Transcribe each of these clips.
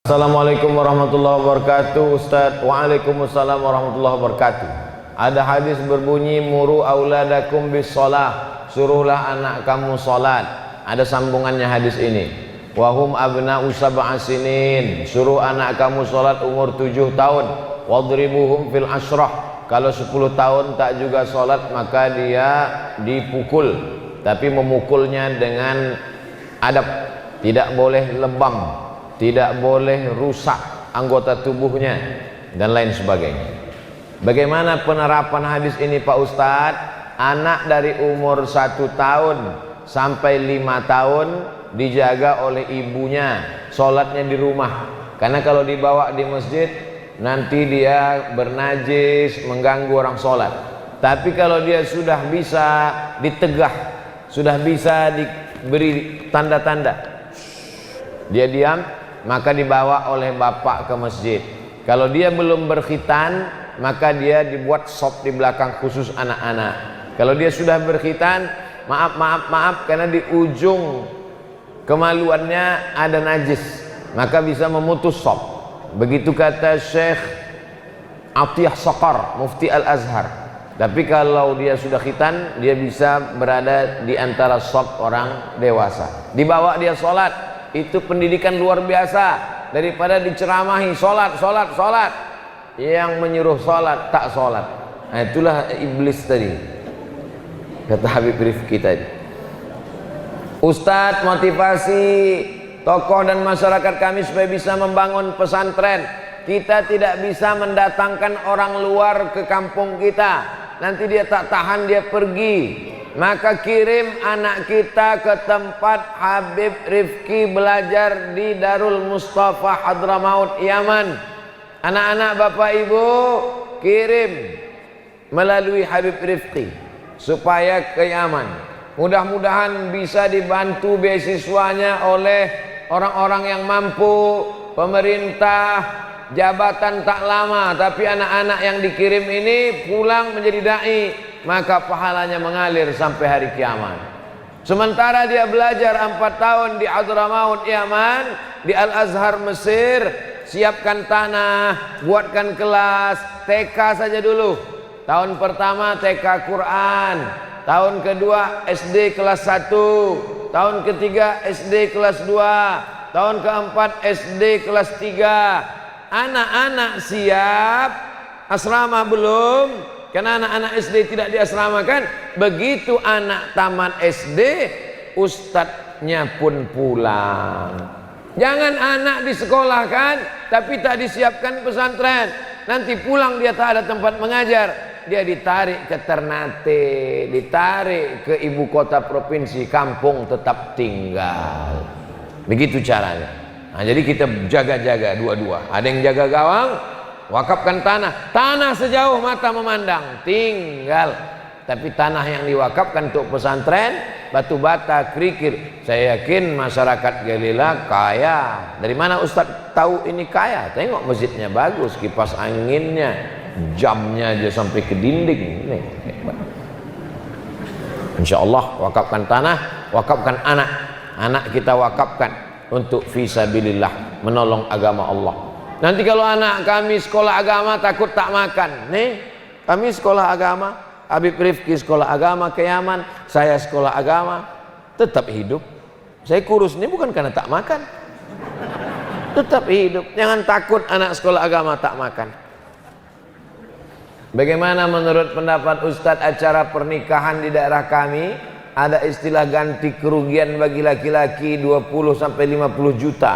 Assalamualaikum warahmatullahi wabarakatuh. Ustaz. Waalaikumsalam warahmatullahi wabarakatuh. Ada hadis berbunyi muru auladakum bis shalah, suruhlah anak kamu salat. Ada sambungannya hadis ini. Wahum abna'u sab'a sinin, suruh anak kamu salat umur 7 tahun. Wadribuhum fil ashrah, kalau 10 tahun tak juga salat maka dia dipukul, tapi memukulnya dengan adab, tidak boleh lebam, tidak boleh rusak anggota tubuhnya dan lain sebagainya. Bagaimana penerapan hadis ini Pak Ustadz? Anak dari umur 1 tahun sampai 5 tahun dijaga oleh ibunya, sholatnya di rumah, karena kalau dibawa di masjid nanti dia bernajis, mengganggu orang sholat. Tapi kalau dia sudah bisa ditegah, sudah bisa diberi tanda-tanda, dia diam, maka dibawa oleh bapak ke masjid. Kalau dia belum berkhitan, maka dia dibuat sop di belakang khusus anak-anak. Kalau dia sudah berkhitan, maaf, karena di ujung kemaluannya ada najis, maka bisa memutus sop. Begitu kata Syekh Atiyah Saqar, Mufti Al-Azhar. Tapi kalau dia sudah khitan, dia bisa berada di antara sop orang dewasa. Dibawa dia sholat. Itu pendidikan luar biasa daripada diceramahi sholat. Yang menyuruh sholat tak sholat. Nah, itulah iblis tadi, kata Habib Rifki tadi. Ustadz, motivasi tokoh dan masyarakat kami supaya bisa membangun pesantren. Kita tidak bisa mendatangkan orang luar ke kampung kita, nanti dia tak tahan, dia pergi. Maka kirim anak kita ke tempat Habib Rifki belajar di Darul Mustafa Hadramaut, Yaman. Anak-anak bapak ibu kirim melalui Habib Rifki supaya ke Yaman. Mudah-mudahan bisa dibantu beasiswanya oleh orang-orang yang mampu, pemerintah, jabatan tak lama. Tapi anak-anak yang dikirim ini pulang menjadi dai, maka pahalanya mengalir sampai hari kiamat. Sementara dia belajar 4 tahun di Hadramaut Yaman, di Al-Azhar Mesir, siapkan tanah, buatkan kelas TK saja dulu. Tahun pertama TK Quran, tahun kedua SD kelas 1, tahun ketiga SD kelas 2, tahun keempat SD kelas 3. Anak-anak siap, asrama belum? Karena anak-anak SD tidak diasramakan. Begitu anak tamat SD, ustadznya pun pulang. Jangan anak disekolahkan tapi tak disiapkan pesantren. Nanti pulang dia tak ada tempat mengajar. Dia ditarik ke Ternate, ditarik ke ibu kota provinsi, kampung tetap tinggal. Begitu caranya. Nah, jadi kita jaga-jaga dua-dua. Ada yang jaga gawang, wakafkan tanah sejauh mata memandang, tinggal. Tapi tanah yang diwakafkan untuk pesantren, batu bata, kerikil, saya yakin masyarakat Galila kaya. Dari mana Ustadz tahu ini kaya? Tengok masjidnya bagus, kipas anginnya, jamnya aja sampai ke dinding. Nih, insya Allah wakafkan tanah, wakafkan anak. Anak kita wakafkan untuk fisabilillah, menolong agama Allah. Nanti kalau anak kami sekolah agama takut tak makan. Nih, kami sekolah agama, Habib Rifki sekolah agama ke Yaman, saya sekolah agama, tetap hidup. Saya kurus ini bukan karena tak makan, tetap hidup. Jangan takut anak sekolah agama tak makan. Bagaimana menurut pendapat Ustadz acara pernikahan di daerah kami? Ada istilah ganti kerugian bagi laki-laki 20 sampai 50 juta.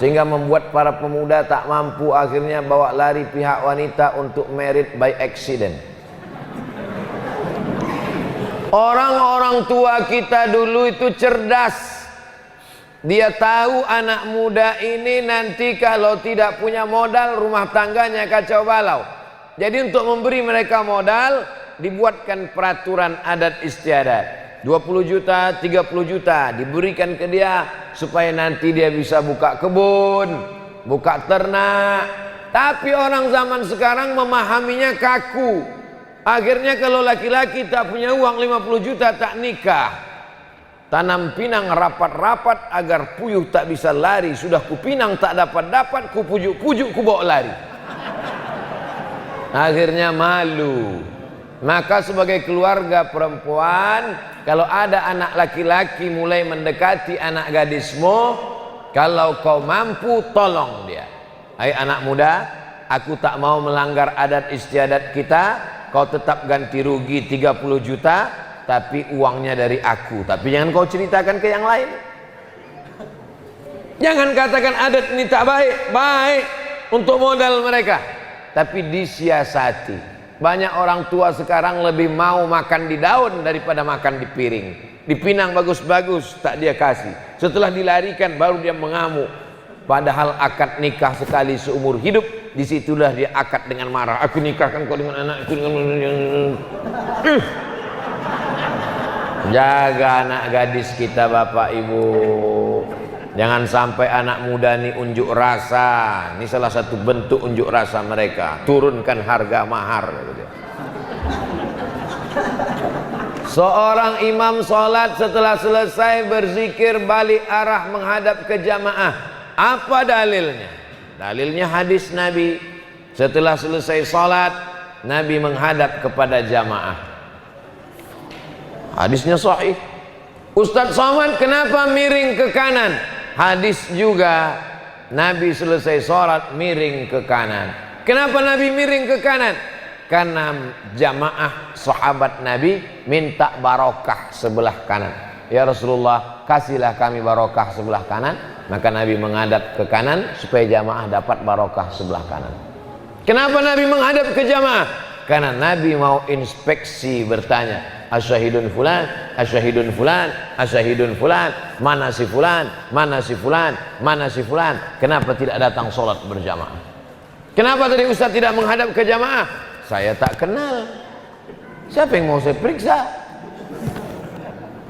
Sehingga membuat para pemuda tak mampu, akhirnya bawa lari pihak wanita untuk married by accident. Orang-orang tua kita dulu itu cerdas. Dia tahu anak muda ini nanti kalau tidak punya modal, rumah tangganya kacau balau. Jadi untuk memberi mereka modal, dibuatkan peraturan adat istiadat. 20 juta, 30 juta diberikan ke dia supaya nanti dia bisa buka kebun, buka ternak. Tapi orang zaman sekarang memahaminya kaku. Akhirnya kalau laki-laki tak punya uang 50 juta tak nikah. Tanam pinang rapat-rapat agar puyuh tak bisa lari. Sudah kupinang tak dapat-dapat, kupujuk-pujuk kubawa lari. Akhirnya malu. Maka sebagai keluarga perempuan, kalau ada anak laki-laki mulai mendekati anak gadismu, kalau kau mampu tolong dia. Hai anak muda, aku tak mau melanggar adat istiadat kita. Kau tetap ganti rugi 30 juta, tapi uangnya dari aku. Tapi jangan kau ceritakan ke yang lain. Jangan katakan adat ini tak baik. Baik untuk modal mereka, tapi disiasati. Banyak orang tua sekarang lebih mau makan di daun daripada makan di piring. Dipinang bagus-bagus tak dia kasih. Setelah dilarikan baru dia mengamuk. Padahal akad nikah sekali seumur hidup, disitulah dia akad dengan marah. Aku nikahkan kau dengan anakku dengan... Jaga anak gadis kita Bapak Ibu. Jangan sampai anak muda ini unjuk rasa. Ini salah satu bentuk unjuk rasa mereka. Turunkan harga mahar. Seorang imam sholat setelah selesai berzikir balik arah menghadap ke jamaah. Apa dalilnya? Dalilnya hadis Nabi. Setelah selesai sholat, Nabi menghadap kepada jamaah. Hadisnya sahih. Ustadz Somad kenapa miring ke kanan? Hadis juga, Nabi selesai sholat miring ke kanan. Kenapa Nabi miring ke kanan? Karena jamaah sahabat Nabi minta barokah sebelah kanan. Ya Rasulullah, kasihlah kami barokah sebelah kanan. Maka Nabi menghadap ke kanan supaya jamaah dapat barokah sebelah kanan. Kenapa Nabi menghadap ke jamaah? Karena Nabi mau inspeksi, bertanya, asyahidun fulan, asyahidun fulan, asyahidun fulan, mana si fulan, mana si fulan, mana si fulan. Kenapa tidak datang sholat berjamaah? Kenapa tadi Ustaz tidak menghadap ke jamaah? Saya tak kenal. Siapa yang mau saya periksa?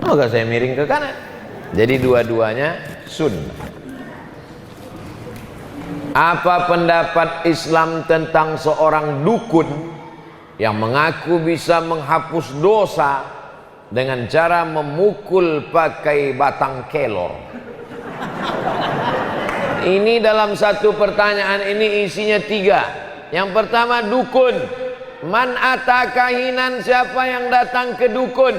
Maka saya miring ke kanan. Jadi dua-duanya sunnah. Apa pendapat Islam tentang seorang dukun yang mengaku bisa menghapus dosa dengan cara memukul pakai batang kelor? Ini dalam satu pertanyaan ini isinya 3. Yang pertama, dukun. Man atakahinan, siapa yang datang ke dukun,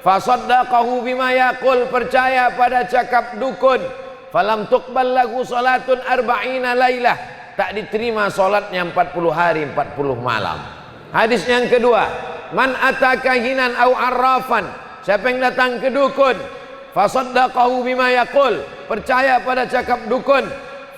fasaddaqahu bima yaqul, percaya pada cakap dukun, falam tuqbal lahu salatun arba'ina lailah, tak diterima salatnya 40 hari 40 malam. Hadis yang kedua, man atakahinan au arrafan, siapa yang datang ke dukun, fasaddaqahu bima yaqul, percaya pada cakap dukun,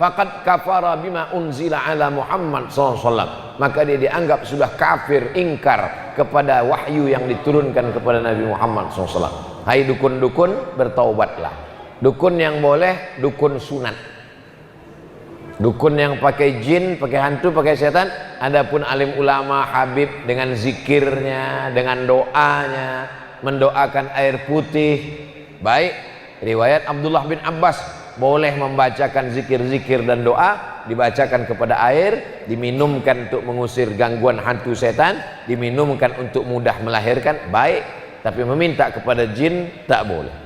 faqad kafara bima unzila ala Muhammad SAW, maka dia dianggap sudah kafir, ingkar kepada wahyu yang diturunkan kepada Nabi Muhammad SAW. Hai dukun-dukun, bertaubatlah. Dukun yang boleh, dukun sunat. Dukun yang pakai jin, pakai hantu, pakai setan. Adapun alim ulama, habib dengan zikirnya, dengan doanya, mendoakan air putih. Baik, riwayat Abdullah bin Abbas, boleh membacakan zikir-zikir dan doa, dibacakan kepada air, diminumkan untuk mengusir gangguan hantu setan, diminumkan untuk mudah melahirkan, baik. Tapi meminta kepada jin tak boleh.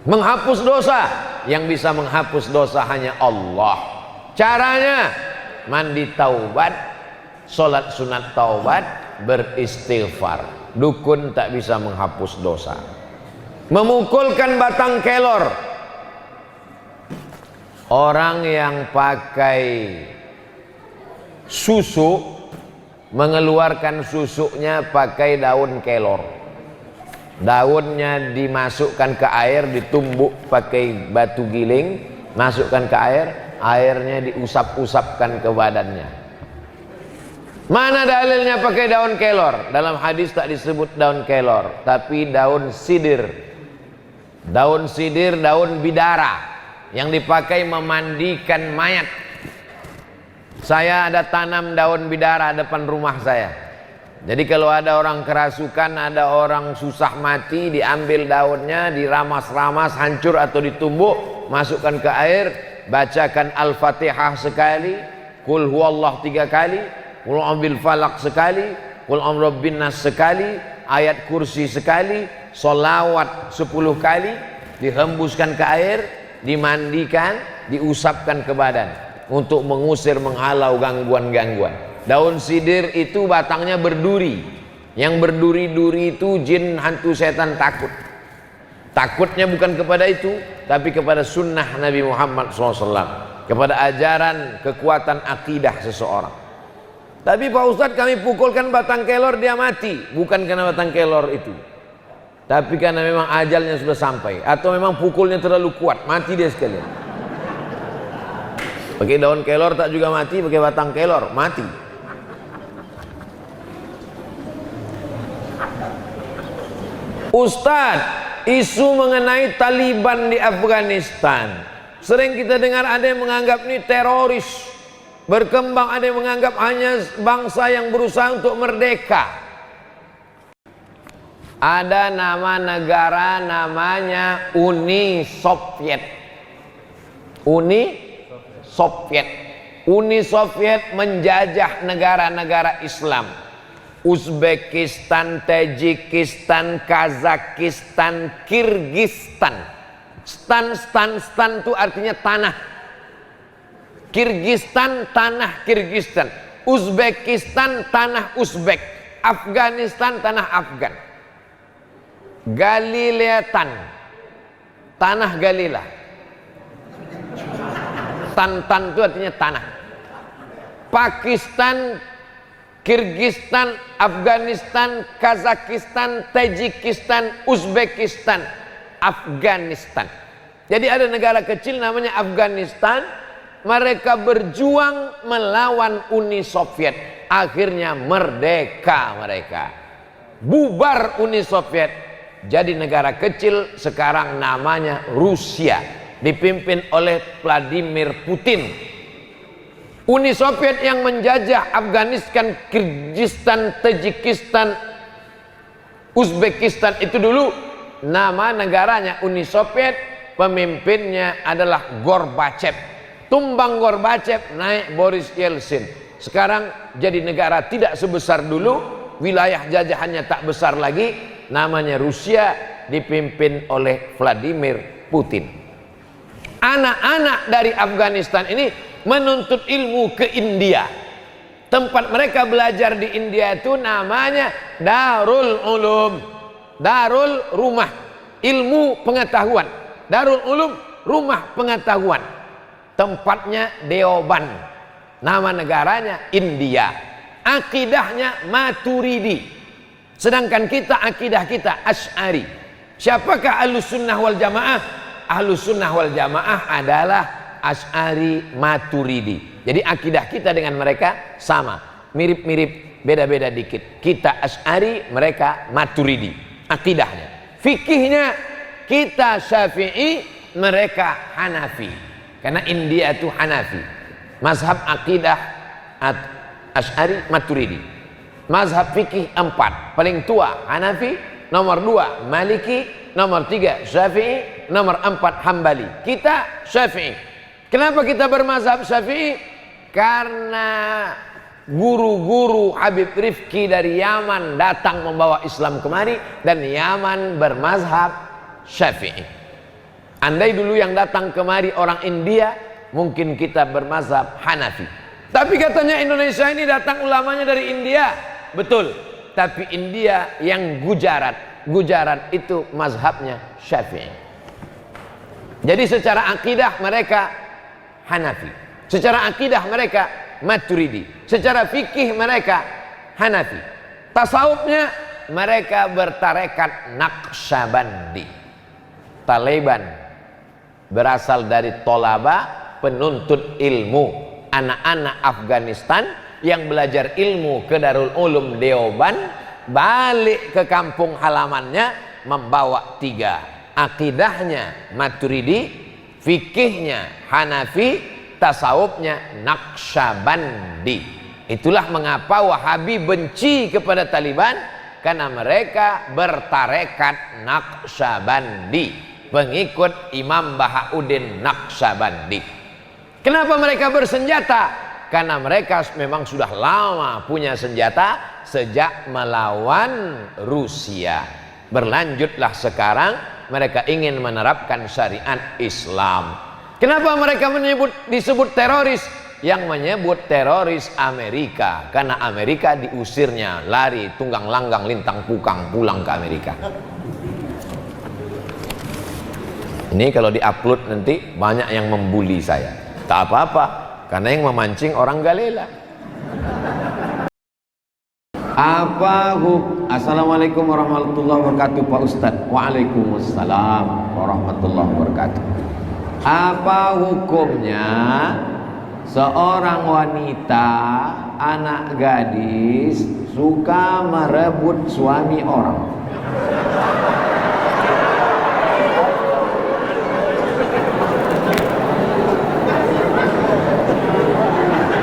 Menghapus dosa, yang bisa menghapus dosa hanya Allah. Caranya mandi taubat, sholat sunat taubat, beristighfar. Dukun tak bisa menghapus dosa. Memukulkan batang kelor, orang yang pakai susu mengeluarkan susunya pakai daun kelor. Daunnya dimasukkan ke air, ditumbuk pakai batu giling, masukkan ke air, airnya diusap-usapkan ke badannya. Mana dalilnya pakai daun kelor? Dalam hadis tak disebut daun kelor, tapi daun sidir. Daun sidir, daun bidara yang dipakai memandikan mayat. Saya ada tanam daun bidara depan rumah saya. Jadi kalau ada orang kerasukan, ada orang susah mati, diambil daunnya, diramas-ramas, hancur atau ditumbuk, masukkan ke air, bacakan Al-Fatihah sekali, Qul huwallah 3 kali, Qul a'udzu bil falaq sekali, Qul a'udzu birabbin nas sekali, ayat kursi sekali, solawat 10 kali, dihembuskan ke air, dimandikan, diusapkan ke badan untuk mengusir, menghalau gangguan-gangguan. Daun sidir itu batangnya berduri. Yang berduri-duri itu jin, hantu, setan takut. Takutnya bukan kepada itu, tapi kepada sunnah Nabi Muhammad SAW, kepada ajaran kekuatan akidah seseorang. Tapi Pak Ustadz, kami pukulkan batang kelor dia mati. Bukan karena batang kelor itu, tapi karena memang ajalnya sudah sampai, atau memang pukulnya terlalu kuat, mati dia sekalian. Pakai daun kelor tak juga mati, pakai batang kelor mati. Ustadz, isu mengenai Taliban di Afghanistan, sering kita dengar ada yang menganggap ini teroris. Berkembang, ada yang menganggap hanya bangsa yang berusaha untuk merdeka. Ada nama negara namanya Uni Soviet. Uni Soviet. Uni Soviet menjajah negara-negara Islam. Uzbekistan, Tajikistan, Kazakistan, Kirgistan. Stan itu artinya tanah. Kirgistan, tanah Kirgistan. Uzbekistan, tanah Uzbek. Afghanistan, tanah Afgan. Galileatan, tanah Galila. Tan itu artinya tanah. Pakistan, Kirgistan, Afghanistan, Kazakistan, Tajikistan, Uzbekistan, Afghanistan. Jadi ada negara kecil namanya Afghanistan. Mereka berjuang melawan Uni Soviet. Akhirnya merdeka mereka. Bubar Uni Soviet. Jadi negara kecil sekarang namanya Rusia. Dipimpin oleh Vladimir Putin. Uni Soviet yang menjajah Afghanistan, Kirgistan, Tajikistan, Uzbekistan itu dulu nama negaranya Uni Soviet. Pemimpinnya adalah Gorbachev. Tumbang Gorbachev, naik Boris Yeltsin. Sekarang jadi negara tidak sebesar dulu, wilayah jajahannya tak besar lagi, namanya Rusia, dipimpin oleh Vladimir Putin. Anak-anak dari Afghanistan ini menuntut ilmu ke India. Tempat mereka belajar di India itu namanya Darul Ulum. Darul, rumah ilmu pengetahuan. Darul Ulum, rumah pengetahuan. Tempatnya Deoban. Nama negaranya India. Akidahnya Maturidi. Sedangkan kita, akidah kita Asy'ari. Siapakah Ahlus Sunnah wal Jamaah? Ahlus Sunnah wal Jamaah adalah Asy'ari Maturidi. Jadi akidah kita dengan mereka sama, mirip-mirip, beda-beda dikit. Kita Asy'ari, mereka Maturidi. Akidahnya, fikihnya kita Syafi'i, mereka Hanafi. Karena India itu Hanafi. Mazhab akidah Asy'ari Maturidi. Mazhab fikih 4. Paling tua Hanafi, nomor 2 Maliki, nomor 3 Syafi'i, nomor 4 Hambali. Kita Syafi'i. Kenapa kita bermazhab Syafi'i? Karena guru-guru Habib Rifki dari Yaman datang membawa Islam kemari, dan Yaman bermazhab Syafi'i. Andai dulu yang datang kemari orang India, mungkin kita bermazhab Hanafi. Tapi katanya Indonesia ini datang ulamanya dari India. Betul. Tapi India yang Gujarat. Gujarat itu mazhabnya Syafi'i. Jadi secara akidah mereka Hanafi. Secara akidah mereka Maturidi. Secara fikih mereka Hanafi. Tasawufnya mereka bertarekat Naqsyabandi. Taliban berasal dari tolaba, penuntut ilmu, anak-anak Afghanistan yang belajar ilmu ke Darul Ulum Deoban, balik ke kampung halamannya membawa 3, akidahnya Maturidi, fikihnya Hanafi, tasawufnya Naqsyabandi. Itulah mengapa Wahabi benci kepada Taliban, karena mereka bertarekat Naqsyabandi, pengikut Imam Bahauddin Naqsyabandi. Kenapa mereka bersenjata? Karena mereka memang sudah lama punya senjata sejak melawan Rusia. Berlanjutlah sekarang mereka ingin menerapkan syariat Islam. Kenapa mereka disebut teroris? Yang menyebut teroris Amerika, karena Amerika diusirnya, lari tunggang langgang lintang pukang pulang ke Amerika. Ini kalau diupload nanti banyak yang membuli saya. Tak apa-apa, karena yang memancing orang galela. Assalamualaikum warahmatullahi wabarakatuh Pak Ustadz. Waalaikumsalam warahmatullahi wabarakatuh. Apa hukumnya seorang wanita, anak gadis, suka merebut suami orang?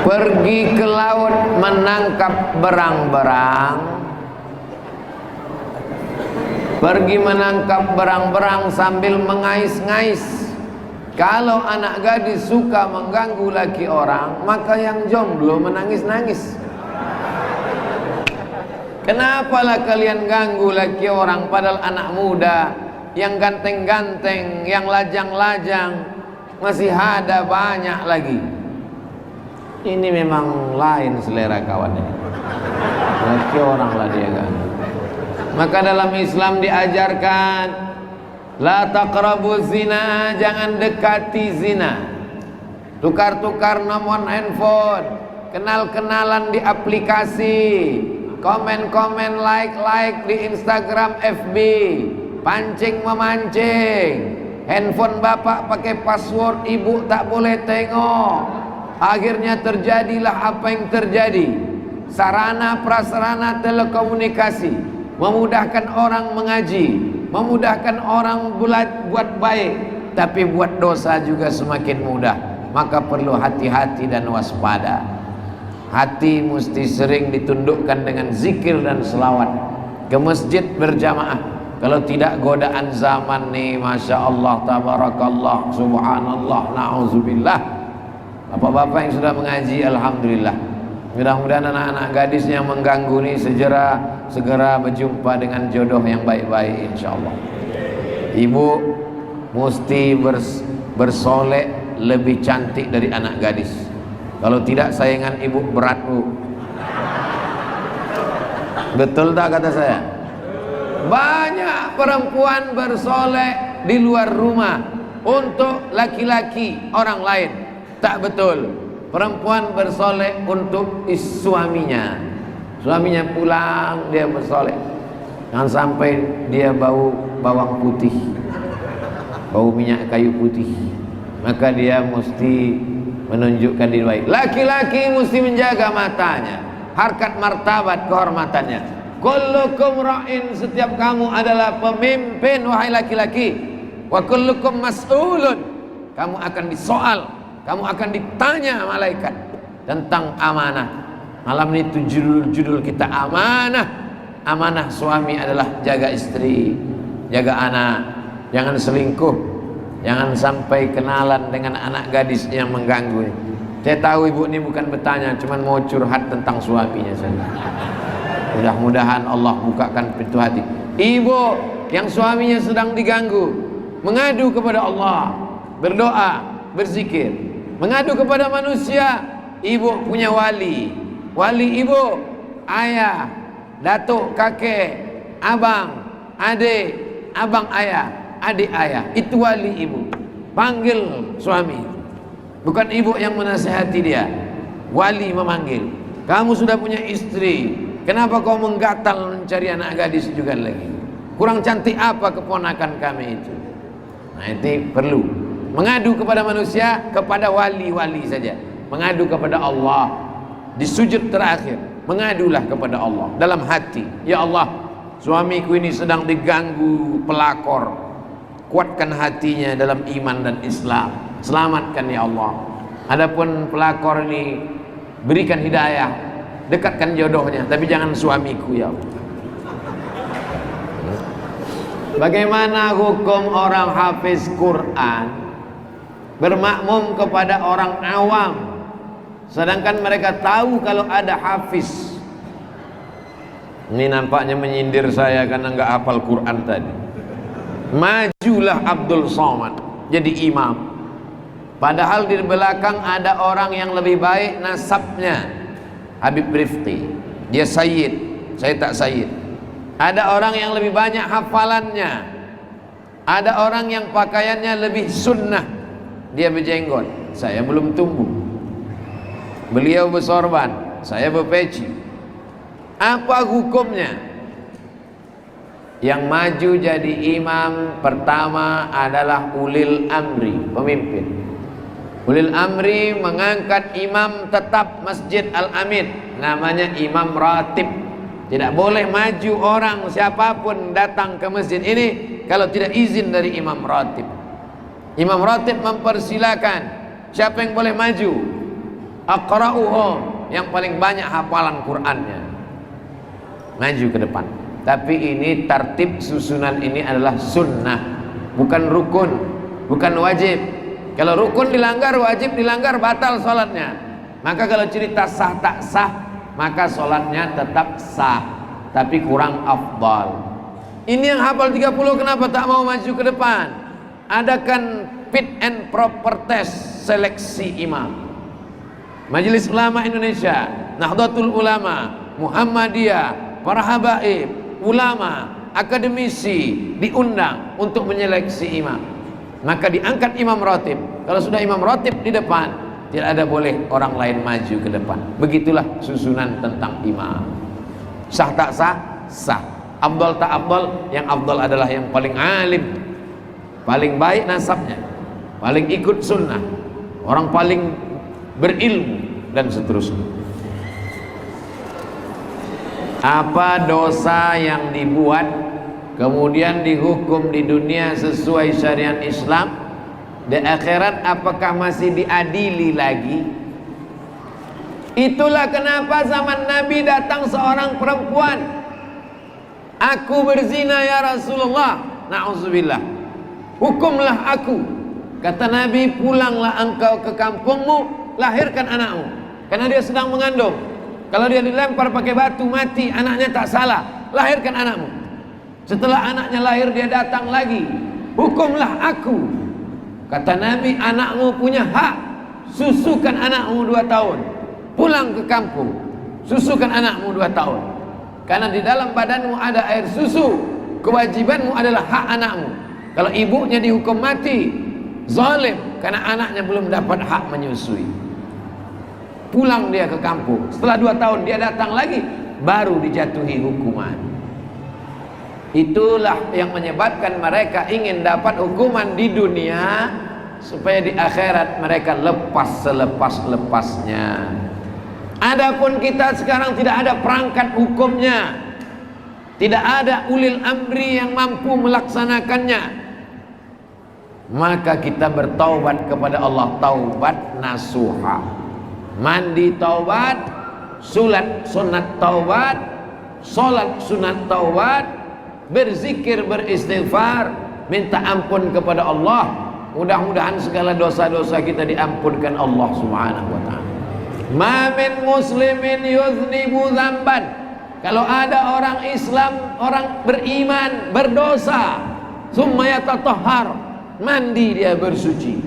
Pergi ke laut menangkap berang-berang, pergi menangkap berang-berang sambil mengais-ngais. Kalau anak gadis suka mengganggu laki orang, maka yang jomblo menangis-nangis. Kenapalah kalian ganggu laki orang, padahal anak muda yang ganteng-ganteng, yang lajang-lajang masih ada banyak lagi. Ini memang lain selera kawannya. Laki orang lah dia ganggu. Maka dalam Islam diajarkan, la taqrabu zina, jangan dekati zina. Tukar-tukar nomor handphone, kenal-kenalan di aplikasi, komen-komen, like di Instagram, FB, pancing-memancing. Handphone bapak pakai password, ibu tak boleh tengok. Akhirnya terjadilah apa yang terjadi. Sarana prasarana telekomunikasi memudahkan orang mengaji, memudahkan orang buat baik, tapi buat dosa juga semakin mudah. Maka perlu hati-hati dan waspada. Hati mesti sering ditundukkan dengan zikir dan selawat, ke masjid berjamaah. Kalau tidak godaan zaman nih, masya Allah, tabarakallah, subhanallah, na'udzubillah. Bapak-bapak yang sudah mengaji, alhamdulillah. Mudah-mudahan anak-anak gadis yang mengganggu ini segera berjumpa dengan jodoh yang baik-baik, insyaallah. Ibu mesti bersolek lebih cantik dari anak gadis. Kalau tidak, sayangan ibu berat, Bu. Betul tak kata saya? Banyak perempuan bersolek di luar rumah untuk laki-laki orang lain. Tak betul. Perempuan bersolek untuk suaminya. Suaminya pulang, dia bersolek. Jangan sampai dia bau bawang putih, bau minyak kayu putih. Maka dia mesti menunjukkan diri baik. Laki-laki mesti menjaga matanya, harkat martabat kehormatannya. Kullukum ra'in, setiap kamu adalah pemimpin wahai laki-laki. Wa kullukum mas'ulun, kamu akan disoal, kamu akan ditanya malaikat tentang amanah. Malam ini judul kita amanah. Amanah suami adalah jaga istri, jaga anak, jangan selingkuh, jangan sampai kenalan dengan anak gadis yang mengganggu. Saya tahu ibu ini bukan bertanya, cuman mau curhat tentang suaminya saja. Mudah-mudahan Allah bukakan pintu hati. Ibu yang suaminya sedang diganggu, mengadu kepada Allah, berdoa, berzikir, mengadu kepada manusia. Ibu punya wali, wali ibu, ayah, datuk, kakek, abang, adik, abang ayah, adik ayah, itu wali ibu. Panggil suami, bukan ibu yang menasihati dia. Wali memanggil. Kamu sudah punya istri, kenapa kau menggatal mencari anak gadis juga lagi? Kurang cantik apa keponakan kami itu? Nah, itu perlu mengadu kepada manusia, kepada wali-wali saja. Mengadu kepada Allah di sujud terakhir, mengadulah kepada Allah dalam hati. Ya Allah, suamiku ini sedang diganggu pelakor, kuatkan hatinya dalam iman dan Islam, selamatkan ya Allah. Adapun pelakor ini, berikan hidayah, dekatkan jodohnya, tapi jangan suamiku ya Allah. Bagaimana hukum orang hafiz Quran bermakmum kepada orang awam, sedangkan mereka tahu kalau ada hafiz? Ini nampaknya menyindir saya karena nggak hafal Quran tadi. Majulah Abdul Somad jadi imam, padahal di belakang ada orang yang lebih baik nasabnya, Habib Rifqi, dia sayyid, saya tak sayyid. Ada orang yang lebih banyak hafalannya, ada orang yang pakaiannya lebih sunnah, dia berjenggot, saya belum tumbuh. Beliau bersorban, saya berpeci. Apa hukumnya? Yang maju jadi imam pertama adalah ulil amri, pemimpin. Ulil amri mengangkat imam tetap Masjid Al-Amin, namanya imam ratib. Tidak boleh maju orang siapapun datang ke masjid ini kalau tidak izin dari imam ratib. Imam ratib mempersilakan siapa yang boleh maju, aqra'uhum, yang paling banyak hafalan Qur'annya, maju ke depan. Tapi ini tertib susunan ini adalah sunnah, bukan rukun, bukan wajib. Kalau rukun dilanggar, wajib dilanggar, batal sholatnya. Maka kalau cerita sah tak sah, maka sholatnya tetap sah, tapi kurang afdal. Ini yang hafal 30 kenapa tak mau maju ke depan? Adakan fit and proper test seleksi imam. Majelis Ulama Indonesia, Nahdlatul Ulama, Muhammadiyah, para habaib, ulama, akademisi diundang untuk menyeleksi imam. Maka diangkat imam ratib. Kalau sudah imam ratib di depan, tidak ada boleh orang lain maju ke depan. Begitulah susunan tentang imam. Sah tak sah? Sah. Afdal tak afdal? Yang afdal adalah yang paling alim, paling baik nasabnya, paling ikut sunnah, orang paling berilmu, dan seterusnya. Apa dosa yang dibuat kemudian dihukum di dunia sesuai syariat Islam, di akhirat apakah masih diadili lagi? Itulah kenapa zaman Nabi datang seorang perempuan, aku berzina ya Rasulullah, na'udzubillah, hukumlah aku. Kata Nabi, pulanglah engkau ke kampungmu, lahirkan anakmu, karena dia sedang mengandung. Kalau dia dilempar pakai batu mati, anaknya tak salah, lahirkan anakmu. Setelah anaknya lahir, dia datang lagi, hukumlah aku. Kata Nabi, anakmu punya hak, susukan anakmu 2 tahun, pulang ke kampung, susukan anakmu 2 tahun, karena di dalam badanmu ada air susu. Kewajibanmu adalah hak anakmu. Kalau ibunya dihukum mati, zalim, karena anaknya belum dapat hak menyusui. Pulang dia ke kampung. Setelah 2 tahun dia datang lagi, baru dijatuhi hukuman. Itulah yang menyebabkan mereka ingin dapat hukuman di dunia, supaya di akhirat mereka lepas selepas-lepasnya. Adapun kita sekarang tidak ada perangkat hukumnya, tidak ada ulil amri yang mampu melaksanakannya, maka kita bertaubat kepada Allah, taubat nasuha. Mandi taubat, sulat sunat taubat, solat sunat taubat, berzikir, beristighfar, minta ampun kepada Allah. Mudah-mudahan segala dosa-dosa kita diampunkan Allah Subhanahu wa ta'ala. Ma min muslimin yuznibu dzamban. Kalau ada orang Islam, orang beriman, berdosa, summa yatatahhar, mandi dia bersuci,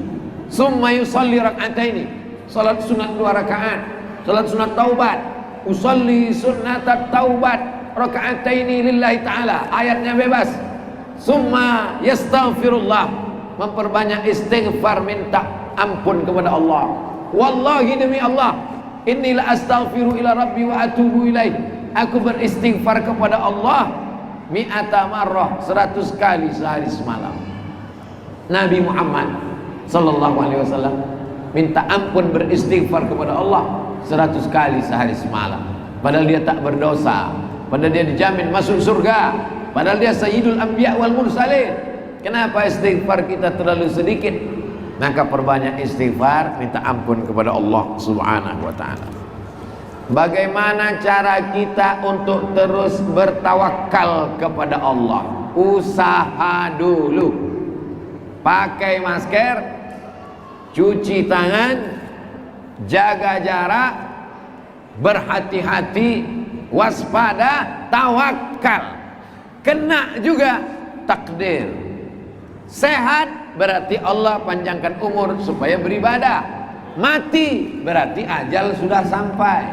summa yusalli rak'ataini, salat sunat 2 rakaat, salat sunat taubat, usalli sunnatat taubat raka'ataini lillahi ta'ala, ayatnya bebas. Summa yastaghfirullah, memperbanyak istighfar, minta ampun kepada Allah. Wallahi demi Allah, inni la astaghfiru ila rabbi wa atubu ilaih, aku beristighfar kepada Allah mi'ata marrah, 100 kali sehari semalam. Nabi Muhammad sallallahu alaihi wasallam minta ampun, beristighfar kepada Allah 100 kali sehari semalam. Padahal dia tak berdosa, padahal dia dijamin masuk surga, padahal dia sayyidul anbiya wal mursalin. Kenapa istighfar kita terlalu sedikit? Maka perbanyak istighfar, minta ampun kepada Allah Subhanahu wa ta'ala. Bagaimana cara kita untuk terus bertawakal kepada Allah? Usaha dulu, pakai masker, cuci tangan, jaga jarak, berhati-hati, waspada, tawakal. Kena juga takdir. Sehat berarti Allah panjangkan umur supaya beribadah. Mati berarti ajal sudah sampai.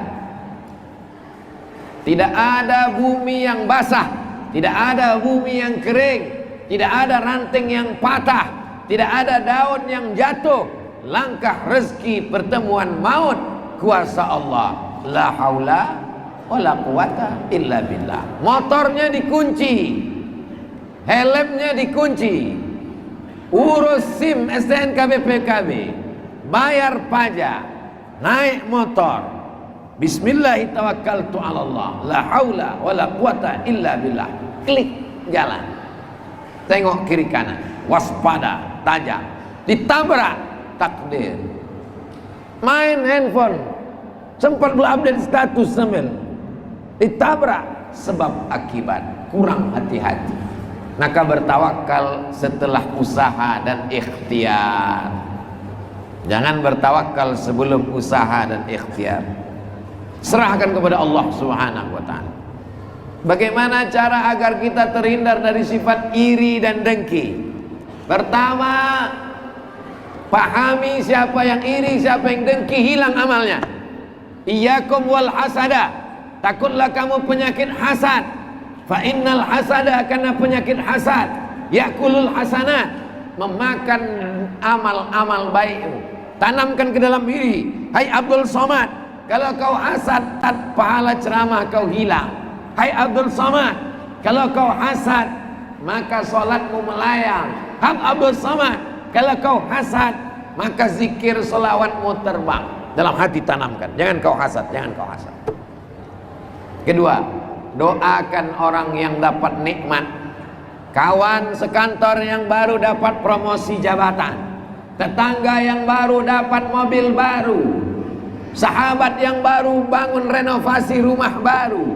Tidak ada bumi yang basah, tidak ada bumi yang kering, tidak ada ranting yang patah, tidak ada daun yang jatuh. Langkah rezeki, pertemuan maut, kuasa Allah. La haula wala quwata illa billah. Motornya dikunci, helmnya dikunci, urus SIM, STNK, BPKB, bayar pajak, naik motor, bismillahirrahmanirrahim, la haula wala quwata illa billah. Klik, jalan, tengok kiri kanan, waspada, tajam, ditabrak takdir. Main handphone, sempat belum update status sambil ditabrak, sebab akibat kurang hati-hati. Maka bertawakal setelah usaha dan ikhtiar. Jangan bertawakal sebelum usaha dan ikhtiar. Serahkan kepada Allah Subhanahu wa ta'ala. Bagaimana cara agar kita terhindar dari sifat iri dan dengki? Pertama, pahami siapa yang iri, siapa yang dengki, hilang amalnya. Iyyakum wal hasada, takutlah kamu penyakit hasad. Fa innal hasada, karena penyakit hasad yakulul hasanat, memakan amal-amal baikmu. Tanamkan ke dalam diri. Hai Abdul Somad, kalau kau hasad, pahala ceramah kau hilang. Hai Abdul Somad, kalau kau hasad, maka solatmu melayang. Hai Abdul Somad, kalau kau hasad, maka zikir selawatmu terbang. Dalam hati tanamkan, jangan kau hasad, jangan kau hasad. Kedua, doakan orang yang dapat nikmat. Kawan sekantor yang baru dapat promosi jabatan, tetangga yang baru dapat mobil baru, sahabat yang baru bangun renovasi rumah baru,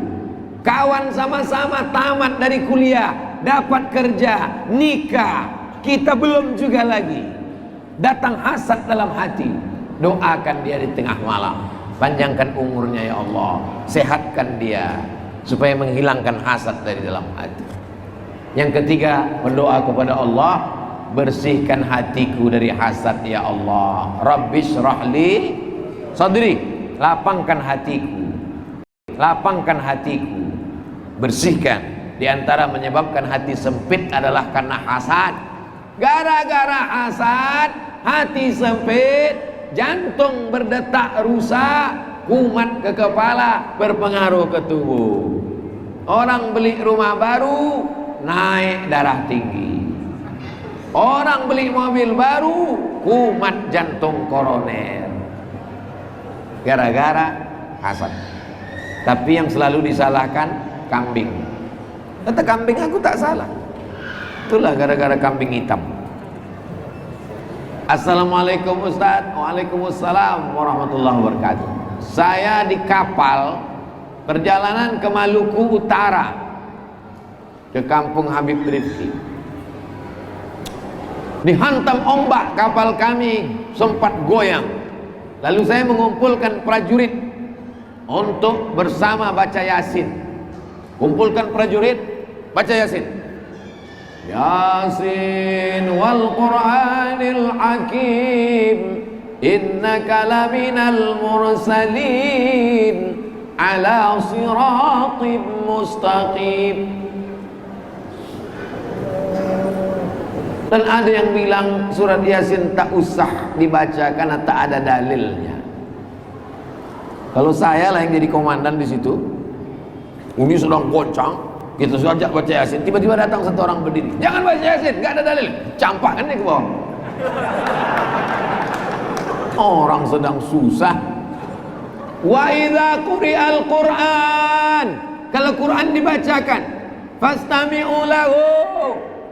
kawan sama-sama tamat dari kuliah, dapat kerja, nikah, kita belum juga lagi. Datang hasad dalam hati, doakan dia di tengah malam, panjangkan umurnya ya Allah, sehatkan dia supaya menghilangkan hasad dari dalam hati. Yang ketiga, berdoa kepada Allah, bersihkan hatiku dari hasad ya Allah. Rabbis rahli sadri, lapangkan hatiku, lapangkan hatiku, bersihkan. Di antara menyebabkan hati sempit adalah karena hasad. Gara-gara hasad, hati sempit, jantung berdetak rusak, kumat ke kepala, berpengaruh ke tubuh. Orang beli rumah baru, naik darah tinggi. Orang beli mobil baru, kumat jantung koroner. Gara-gara hasad. Tapi yang selalu disalahkan kambing. Kata kambing, aku tak salah. Itulah gara-gara kambing hitam. Assalamualaikum Ustaz. Waalaikumsalam warahmatullahi wabarakatuh. Saya di kapal perjalanan ke Maluku Utara, ke kampung Habib Rifki. Dihantam ombak kapal kami, sempat goyang. Lalu saya mengumpulkan prajurit untuk bersama baca Yasin. Kumpulkan prajurit, baca Yasin. Yasin wal Qur'anil Hakim, innaka laminal mursalin ala siratim mustaqim. Dan ada yang bilang surat Yasin tak usah dibaca karena tak ada dalilnya. Kalau saya lah yang jadi komandan di situ, ini sedang goncang, kita sudah ajak baca Yasin, tiba-tiba datang satu orang berdiri, jangan baca Yasin, nggak ada dalil, campakkan dia ke bawah. Orang sedang susah. Wa idza quri'al Qur'an, kalau Quran dibacakan, fastami'u lahu,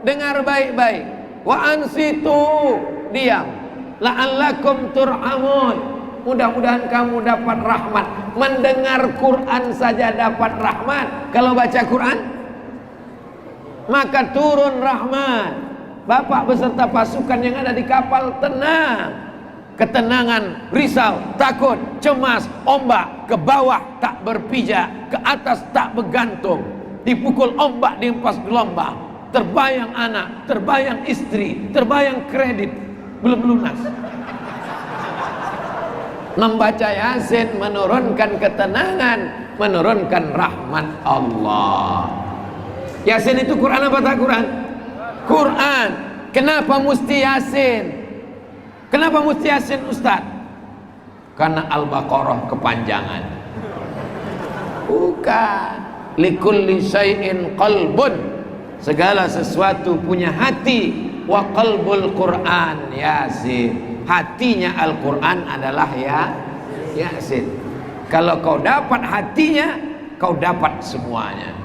dengar baik-baik. Wa ansitu, diam. La'allakum turhamun, mudah-mudahan kamu dapat rahmat. Mendengar Quran saja dapat rahmat. Kalau baca Quran, maka turun rahmat. Bapak beserta pasukan yang ada di kapal tenang. ketenangan, risau, takut, cemas, ombak, ke bawah tak berpijak, ke atas tak bergantung, dipukul ombak, dihempas gelombang, terbayang anak, terbayang istri, terbayang kredit belum lunas. Membaca Yasin menurunkan ketenangan, menurunkan rahmat Allah. Yasin itu Quran apa tak Quran? Quran. Kenapa mesti Yasin? Kenapa mesti Yasin Ustaz? Karena Al-Baqarah kepanjangan. Bukan. Likulli syai'in qalbun. Segala sesuatu punya hati. Wa qalbul Quran Yasin. Hatinya Al-Quran adalah Yasin. Kalau kau dapat hatinya, kau dapat semuanya.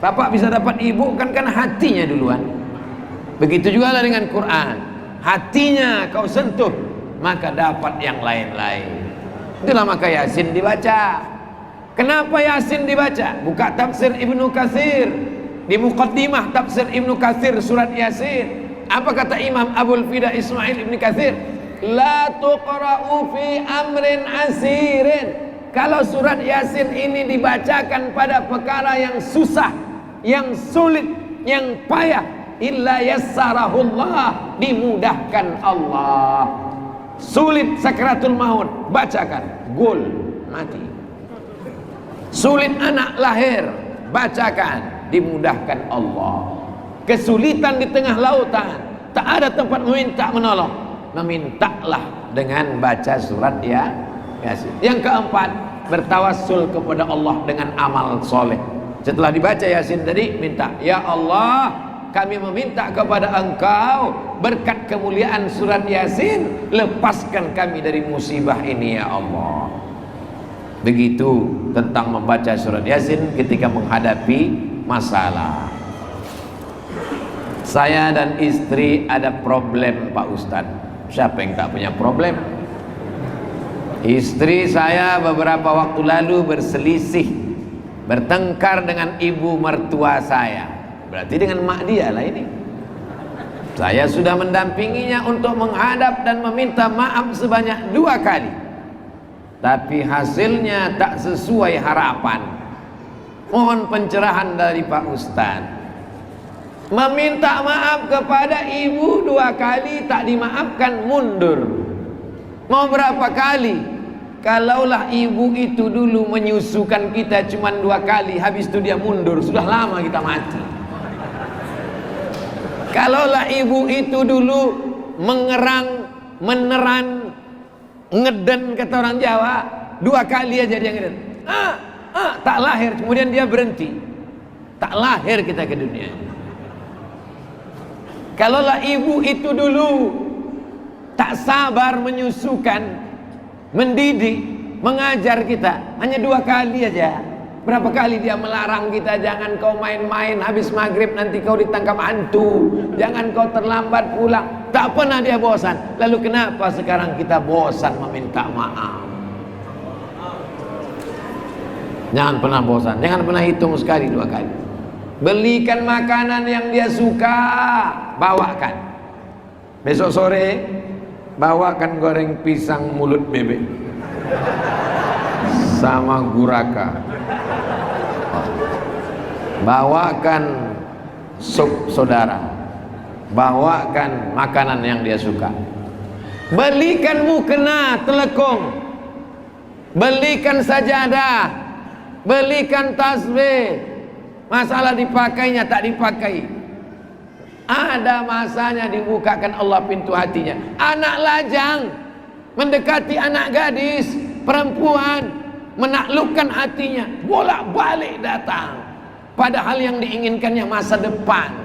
Bapak bisa dapat ibu kan karena hatinya duluan. Begitu juga lah dengan Quran. Hatinya kau sentuh, maka dapat yang lain-lain. Itulah maka Yasin dibaca. Kenapa Yasin dibaca? Buka tafsir Ibnu Katsir. Di muqaddimah tafsir Ibnu Katsir surat Yasin, apa kata Imam Abul Fida Ismail Ibnu Katsir? La tuqra'u fi amrin asirin. Kalau surat Yasin ini dibacakan pada perkara yang susah, yang sulit, yang payah, illa yassarahullah, dimudahkan Allah. Sulit sakratul maut, bacakan, gol, mati. Sulit anak lahir, bacakan, dimudahkan Allah. Kesulitan di tengah lautan, tak ada tempat meminta menolong, memintalah dengan baca surat Yasin. Yang keempat, bertawassul kepada Allah dengan amal soleh. Setelah dibaca Yasin tadi, minta, ya Allah, kami meminta kepada Engkau berkat kemuliaan surat Yasin, lepaskan kami dari musibah ini ya Allah. Begitu tentang membaca surat Yasin ketika menghadapi masalah. Saya dan istri ada problem Pak Ustadz. Siapa yang tak punya problem? Istri saya beberapa waktu lalu berselisih, bertengkar dengan ibu mertua saya. Berarti dengan mak dia lah ini. Saya sudah mendampinginya untuk menghadap dan meminta maaf sebanyak 2 kali. Tapi hasilnya tak sesuai harapan. Mohon pencerahan dari Pak Ustadz. Meminta maaf kepada ibu 2 kali tak dimaafkan, mundur. Mau berapa kali? Kalaulah ibu itu dulu menyusukan kita cuma 2 kali, habis itu dia mundur, sudah lama kita mati. Kalaulah ibu itu dulu mengerang, meneran, ngeden kata orang Jawa, 2 kali aja dia ngeden. Tak lahir, kemudian dia berhenti. Tak lahir kita ke dunia. Kalaulah ibu itu dulu tak sabar menyusukan, mendidik, mengajar kita, hanya 2 kali aja. Berapa kali dia melarang kita, jangan kau main-main, habis maghrib nanti kau ditangkap hantu, jangan kau terlambat pulang. Tak pernah dia bosan. Lalu kenapa sekarang kita bosan meminta maaf? Jangan pernah bosan, jangan pernah hitung sekali 2 kali. Belikan makanan yang dia suka, bawakan. Besok sore bawakan goreng pisang mulut bebek sama guraka. Bawakan sup saudara, bawakan makanan yang dia suka. Belikan mukena telekung, belikan sajadah, belikan tasbih. Masalah dipakainya tak dipakai, ada masanya dibukakan Allah pintu hatinya. Anak lajang mendekati anak gadis perempuan, menaklukkan hatinya, bolak-balik datang. Padahal yang diinginkannya masa depan.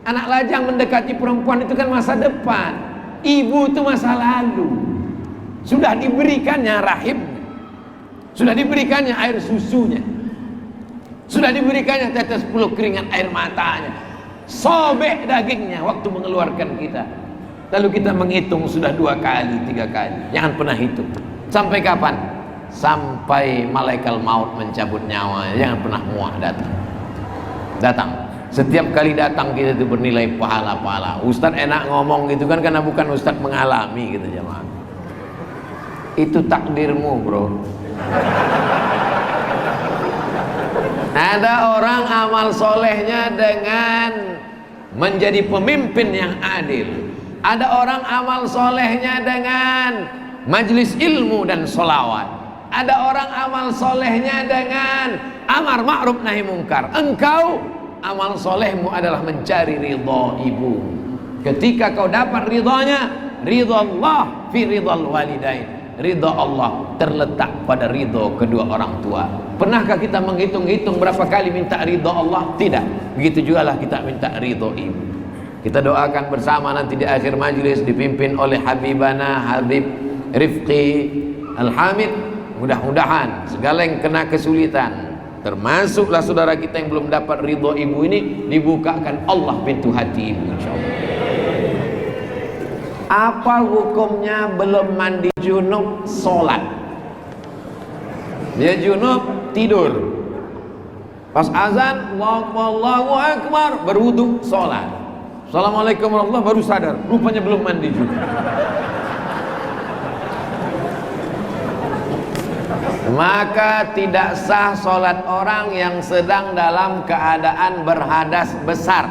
Anak lajang mendekati perempuan itu kan masa depan. Ibu itu masa lalu. Sudah diberikannya rahim, sudah diberikannya air susunya, sudah diberikannya tetes 10 keringat air matanya, sobek dagingnya waktu mengeluarkan kita. Lalu kita menghitung sudah 2 kali, 3 kali. Jangan pernah hitung. Sampai kapan? Sampai malaikat maut mencabut nyawa. Jangan pernah muak datang. Setiap kali datang kita itu bernilai pahala-pahala. Ustadz enak ngomong gitu kan, karena bukan Ustadz mengalami gitu jemaah. Itu takdirmu, bro. Ada orang amal solehnya dengan menjadi pemimpin yang adil. Ada orang amal solehnya dengan majlis ilmu dan sholawat. Ada orang amal solehnya dengan amar ma'ruf nahi mungkar. Engkau amal solehmu adalah mencari ridha ibu. Ketika kau dapat ridhanya, ridha Allah fi ridhal walidain. Ridha Allah terletak pada ridha kedua orang tua. Pernahkah kita menghitung-hitung berapa kali minta ridha Allah? Tidak. Begitu juga lah kita minta ridha ibu. Kita doakan bersama nanti di akhir majlis dipimpin oleh Habibana Habib Rifqi Al-Hamid. Mudah-mudahan segala yang kena kesulitan, termasuklah saudara kita yang belum dapat ridha ibu ini, dibukakan Allah pintu hati ibu, insyaallah. Apa hukumnya belum mandi junub sholat? Dia junub tidur, pas azan Allahu Akbar berwudu sholat, Assalamualaikum warahmatullahi wabarakatuh, baru sadar rupanya belum mandi junub. Maka tidak sah sholat orang yang sedang dalam keadaan berhadas besar.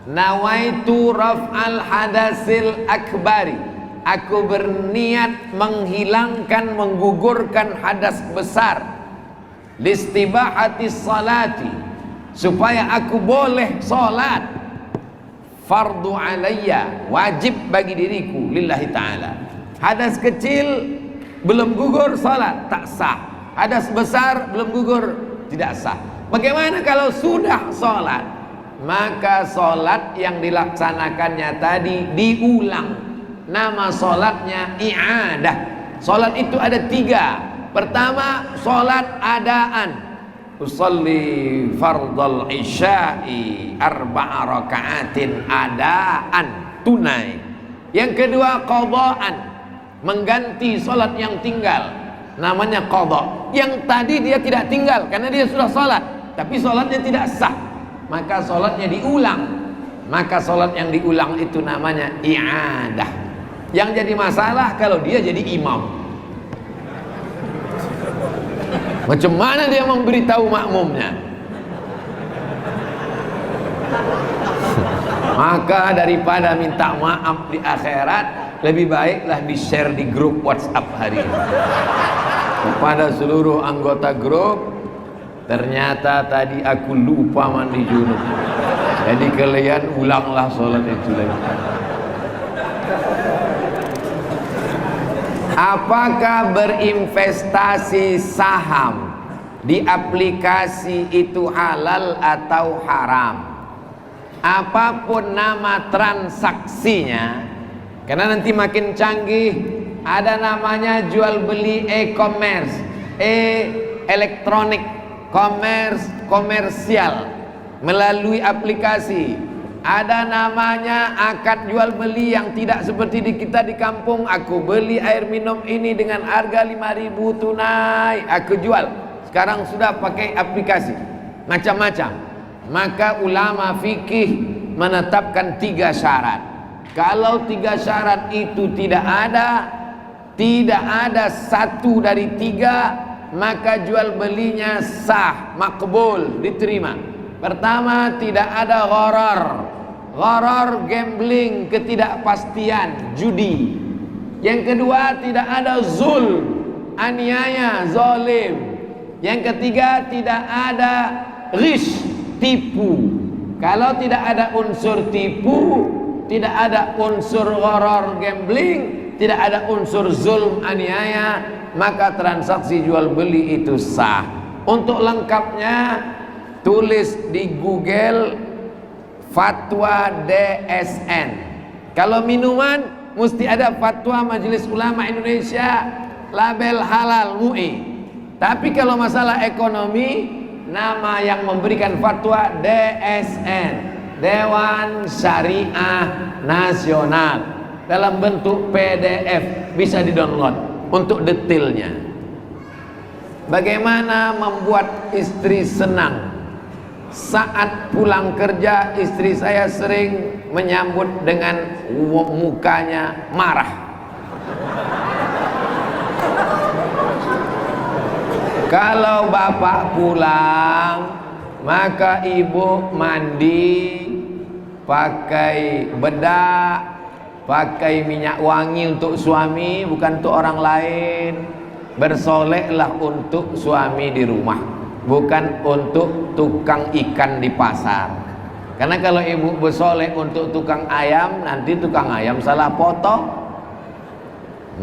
Nawaitu raf'al hadasil akbari, aku berniat menghilangkan, menggugurkan hadas besar. Listibahati salati, supaya aku boleh sholat. Fardu alayya, wajib bagi diriku lillahi ta'ala. Hadas kecil belum gugur sholat tak sah. Hadas besar belum gugur tidak sah. Bagaimana kalau sudah sholat? Maka sholat yang dilaksanakannya tadi diulang. Nama sholatnya i'adah. Sholat itu ada 3. Pertama, sholat adaan. Usalli fardal isya'i 4 raka'atin adaan, tunai. Yang kedua, qadaan, mengganti sholat yang tinggal, namanya qadha. Yang tadi dia tidak tinggal karena dia sudah sholat, tapi sholatnya tidak sah, maka sholatnya diulang. Maka sholat yang diulang itu namanya i'adah. Yang jadi masalah kalau dia jadi imam, macam mana dia memberitahu makmumnya? Maka daripada minta maaf di akhirat, lebih baiklah di-share di grup WhatsApp hari ini kepada seluruh anggota grup. Ternyata tadi aku lupa mandi junub, jadi kalian ulanglah sholat itu lagi. Apakah berinvestasi saham di aplikasi itu halal atau haram? Apapun nama transaksinya, karena nanti makin canggih, ada namanya jual beli e-commerce, elektronik, komersial melalui aplikasi. Ada namanya akad jual beli yang tidak seperti di kita di kampung. Aku beli air minum ini dengan harga 5.000 tunai, aku jual. Sekarang sudah pakai aplikasi macam-macam. Maka ulama fikih menetapkan 3 syarat. Kalau 3 syarat itu tidak ada satu dari 3, maka jual belinya sah, makbul, diterima. Pertama, tidak ada gharar, gambling, ketidakpastian, judi. Yang kedua, tidak ada zulm, aniaya, zalim. Yang ketiga, tidak ada ghish, tipu. Kalau tidak ada unsur tipu, tidak ada unsur gharar, gambling, tidak ada unsur zulm, aniaya, maka transaksi jual beli itu sah. Untuk lengkapnya tulis di Google fatwa DSN. Kalau minuman mesti ada fatwa Majelis Ulama Indonesia, label halal MUI. Tapi kalau masalah ekonomi, nama yang memberikan fatwa DSN, Dewan Syariah Nasional, dalam bentuk PDF, bisa di-download untuk detailnya. Bagaimana membuat istri senang? Saat pulang kerja, istri saya sering menyambut dengan mukanya marah. Kalau bapak pulang, maka ibu mandi, pakai bedak, pakai minyak wangi untuk suami, bukan untuk orang lain. Bersoleklah untuk suami di rumah, bukan untuk tukang ikan di pasar. Karena kalau ibu bersolek untuk tukang ayam, nanti tukang ayam salah potong.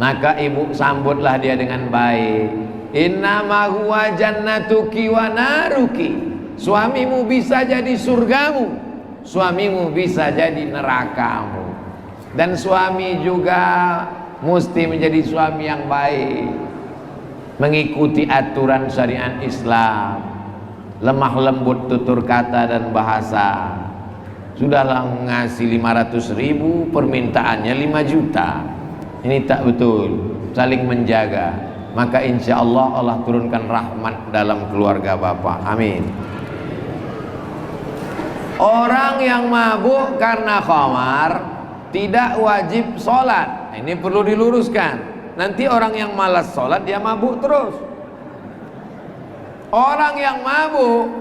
Maka ibu sambutlah dia dengan baik. Innama huwa jannatuki wa naruki. Suamimu bisa jadi surgamu, suamimu bisa jadi nerakamu. Dan suami juga mesti menjadi suami yang baik, mengikuti aturan syariat Islam, lemah lembut tutur kata dan bahasa. Sudahlah ngasih 500.000, permintaannya 5 juta. Ini tak betul, saling menjaga. Maka insya Allah Allah turunkan rahmat dalam keluarga bapak. Amin. Orang yang mabuk karena khamar tidak wajib sholat. Ini perlu diluruskan. Nanti orang yang malas sholat dia mabuk terus. Orang yang mabuk,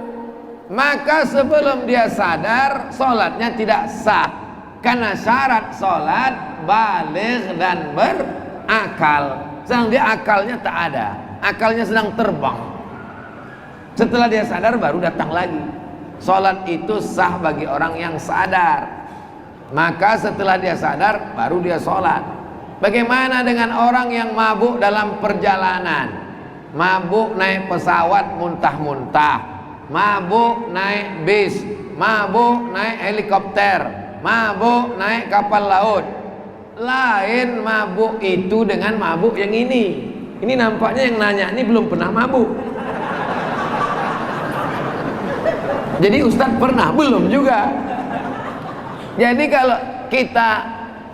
maka sebelum dia sadar sholatnya tidak sah. Karena syarat sholat baligh dan berakal. Sedang dia akalnya tak ada, akalnya sedang terbang. Setelah dia sadar baru datang lagi. Sholat itu sah bagi orang yang sadar. Maka setelah dia sadar baru dia sholat. Bagaimana dengan orang yang mabuk dalam perjalanan? Mabuk naik pesawat muntah-muntah, mabuk naik bis, mabuk naik helikopter, mabuk naik kapal laut. Lain mabuk itu dengan mabuk yang ini. Ini nampaknya yang nanya ini belum pernah mabuk. Jadi Ustadz pernah? Belum juga. Jadi kalau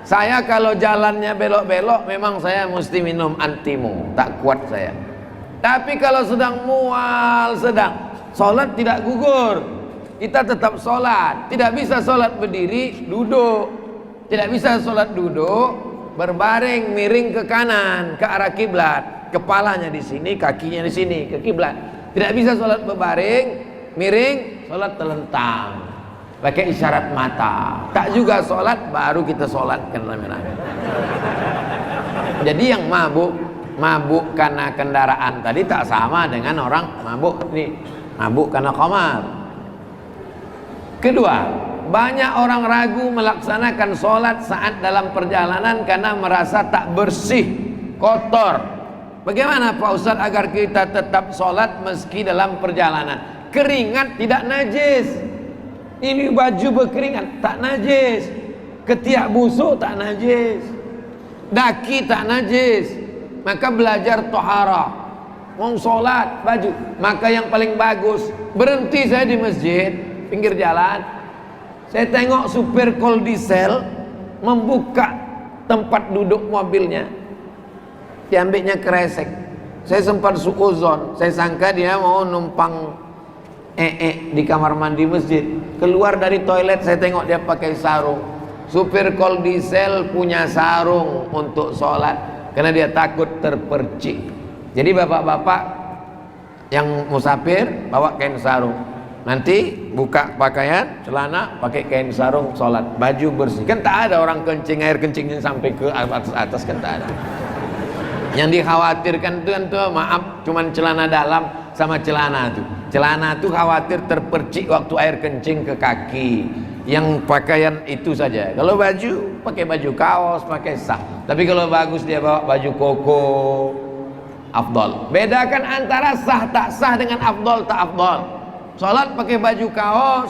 saya kalau jalannya belok-belok, memang saya mesti minum antimo, tak kuat saya. Tapi kalau sedang mual, sholat tidak gugur, kita tetap sholat. Tidak bisa sholat berdiri, duduk. Tidak bisa sholat duduk, berbaring, miring ke kanan, ke arah kiblat. Kepalanya di sini, kakinya di sini, ke kiblat. Tidak bisa sholat berbaring, miring, sholat telentang, pakai isyarat mata. Tak juga sholat, baru kita sholat rame-rame. Jadi yang mabuk karena kendaraan tadi tak sama dengan orang mabuk karena khamar. Kedua, banyak orang ragu melaksanakan sholat saat dalam perjalanan karena merasa tak bersih, kotor. Bagaimana Pak Ustadz agar kita tetap sholat meski dalam perjalanan? Keringat tidak najis. Ini baju berkeringat tak najis. Ketiak busuk tak najis. Daki tak najis. Maka belajar toharah. Mau sholat baju. Maka yang paling bagus, berhenti saya di masjid, pinggir jalan. Saya tengok supir kol diesel membuka tempat duduk mobilnya, diambilnya kresek. Saya sempat suuzon, saya sangka dia mau numpang di kamar mandi masjid. Keluar dari toilet saya tengok dia pakai sarung. Supir kol diesel punya sarung untuk sholat karena dia takut terpercik. Jadi bapak-bapak yang musafir bawa kain sarung. Nanti buka pakaian, celana, pakai kain sarung, sholat, baju bersih. Kan tak ada orang kencing, air kencingnya sampai ke atas kan tak ada. Yang dikhawatirkan itu kan tuh, maaf, cuman celana dalam sama celana tuh. Celana tuh khawatir terpercik waktu air kencing ke kaki. Yang pakaian itu saja. Kalau baju, pakai baju kaos, pakai sah. Tapi kalau bagus dia bawa baju koko, afdol. Bedakan antara sah tak sah dengan afdol tak afdol. Sholat pakai baju kaos,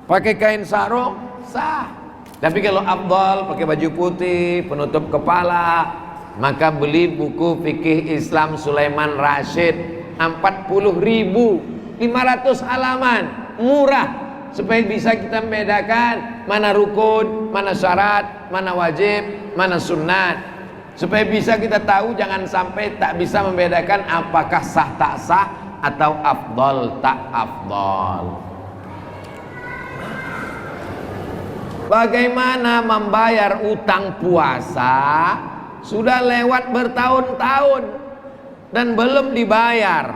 pakai kain sarung, sah. Tapi kalau afdal pakai baju putih, penutup kepala, maka beli buku fikih Islam Sulaiman Rashid 40.500 halaman, murah, supaya bisa kita membedakan mana rukun, mana syarat, mana wajib, mana sunnat. Supaya bisa kita tahu, jangan sampai tak bisa membedakan apakah sah tak sah atau afdol tak afdol. Bagaimana membayar utang puasa? Sudah lewat bertahun-tahun dan belum dibayar.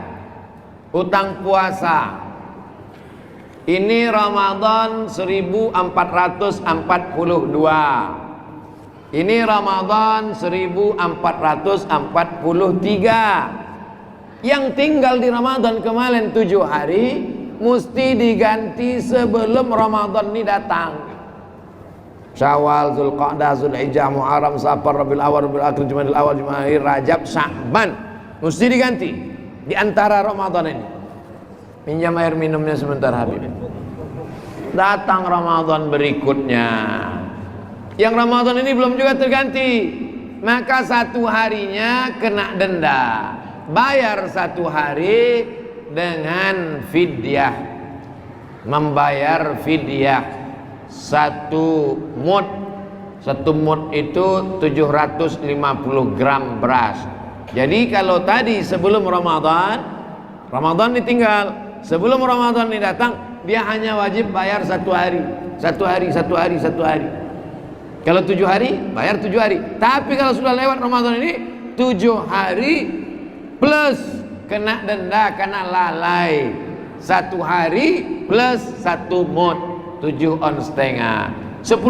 utang puasa. Ini Ramadan 1442. Ini Ramadan 1443. Yang tinggal di Ramadan kemarin 7 hari mesti diganti sebelum Ramadan ini datang. Syawal, Zulqa'dah, Zulhijjah, Muharram, Safar, Rabiul Awwal, Rabiul Akhir, Jumadil Awal, Jumadil Akhir, Rajab, Sya'ban. Mesti diganti di antara Ramadan ini. Pinjam air minumnya sebentar Habib. Datang Ramadan berikutnya. Yang Ramadan ini belum juga terganti, maka 1 harinya kena denda. Bayar 1 hari dengan fidyah. Membayar fidyah 1 mud. 1 mud itu 750 gram beras. Jadi kalau tadi sebelum Ramadan ditinggal, sebelum Ramadan ini datang, dia hanya wajib bayar 1 hari. 1 hari. Kalau 7 hari, bayar 7 hari. Tapi kalau sudah lewat Ramadan ini 7 hari plus kena denda karena lalai. 1 hari plus 1 mud 7,5 on. 10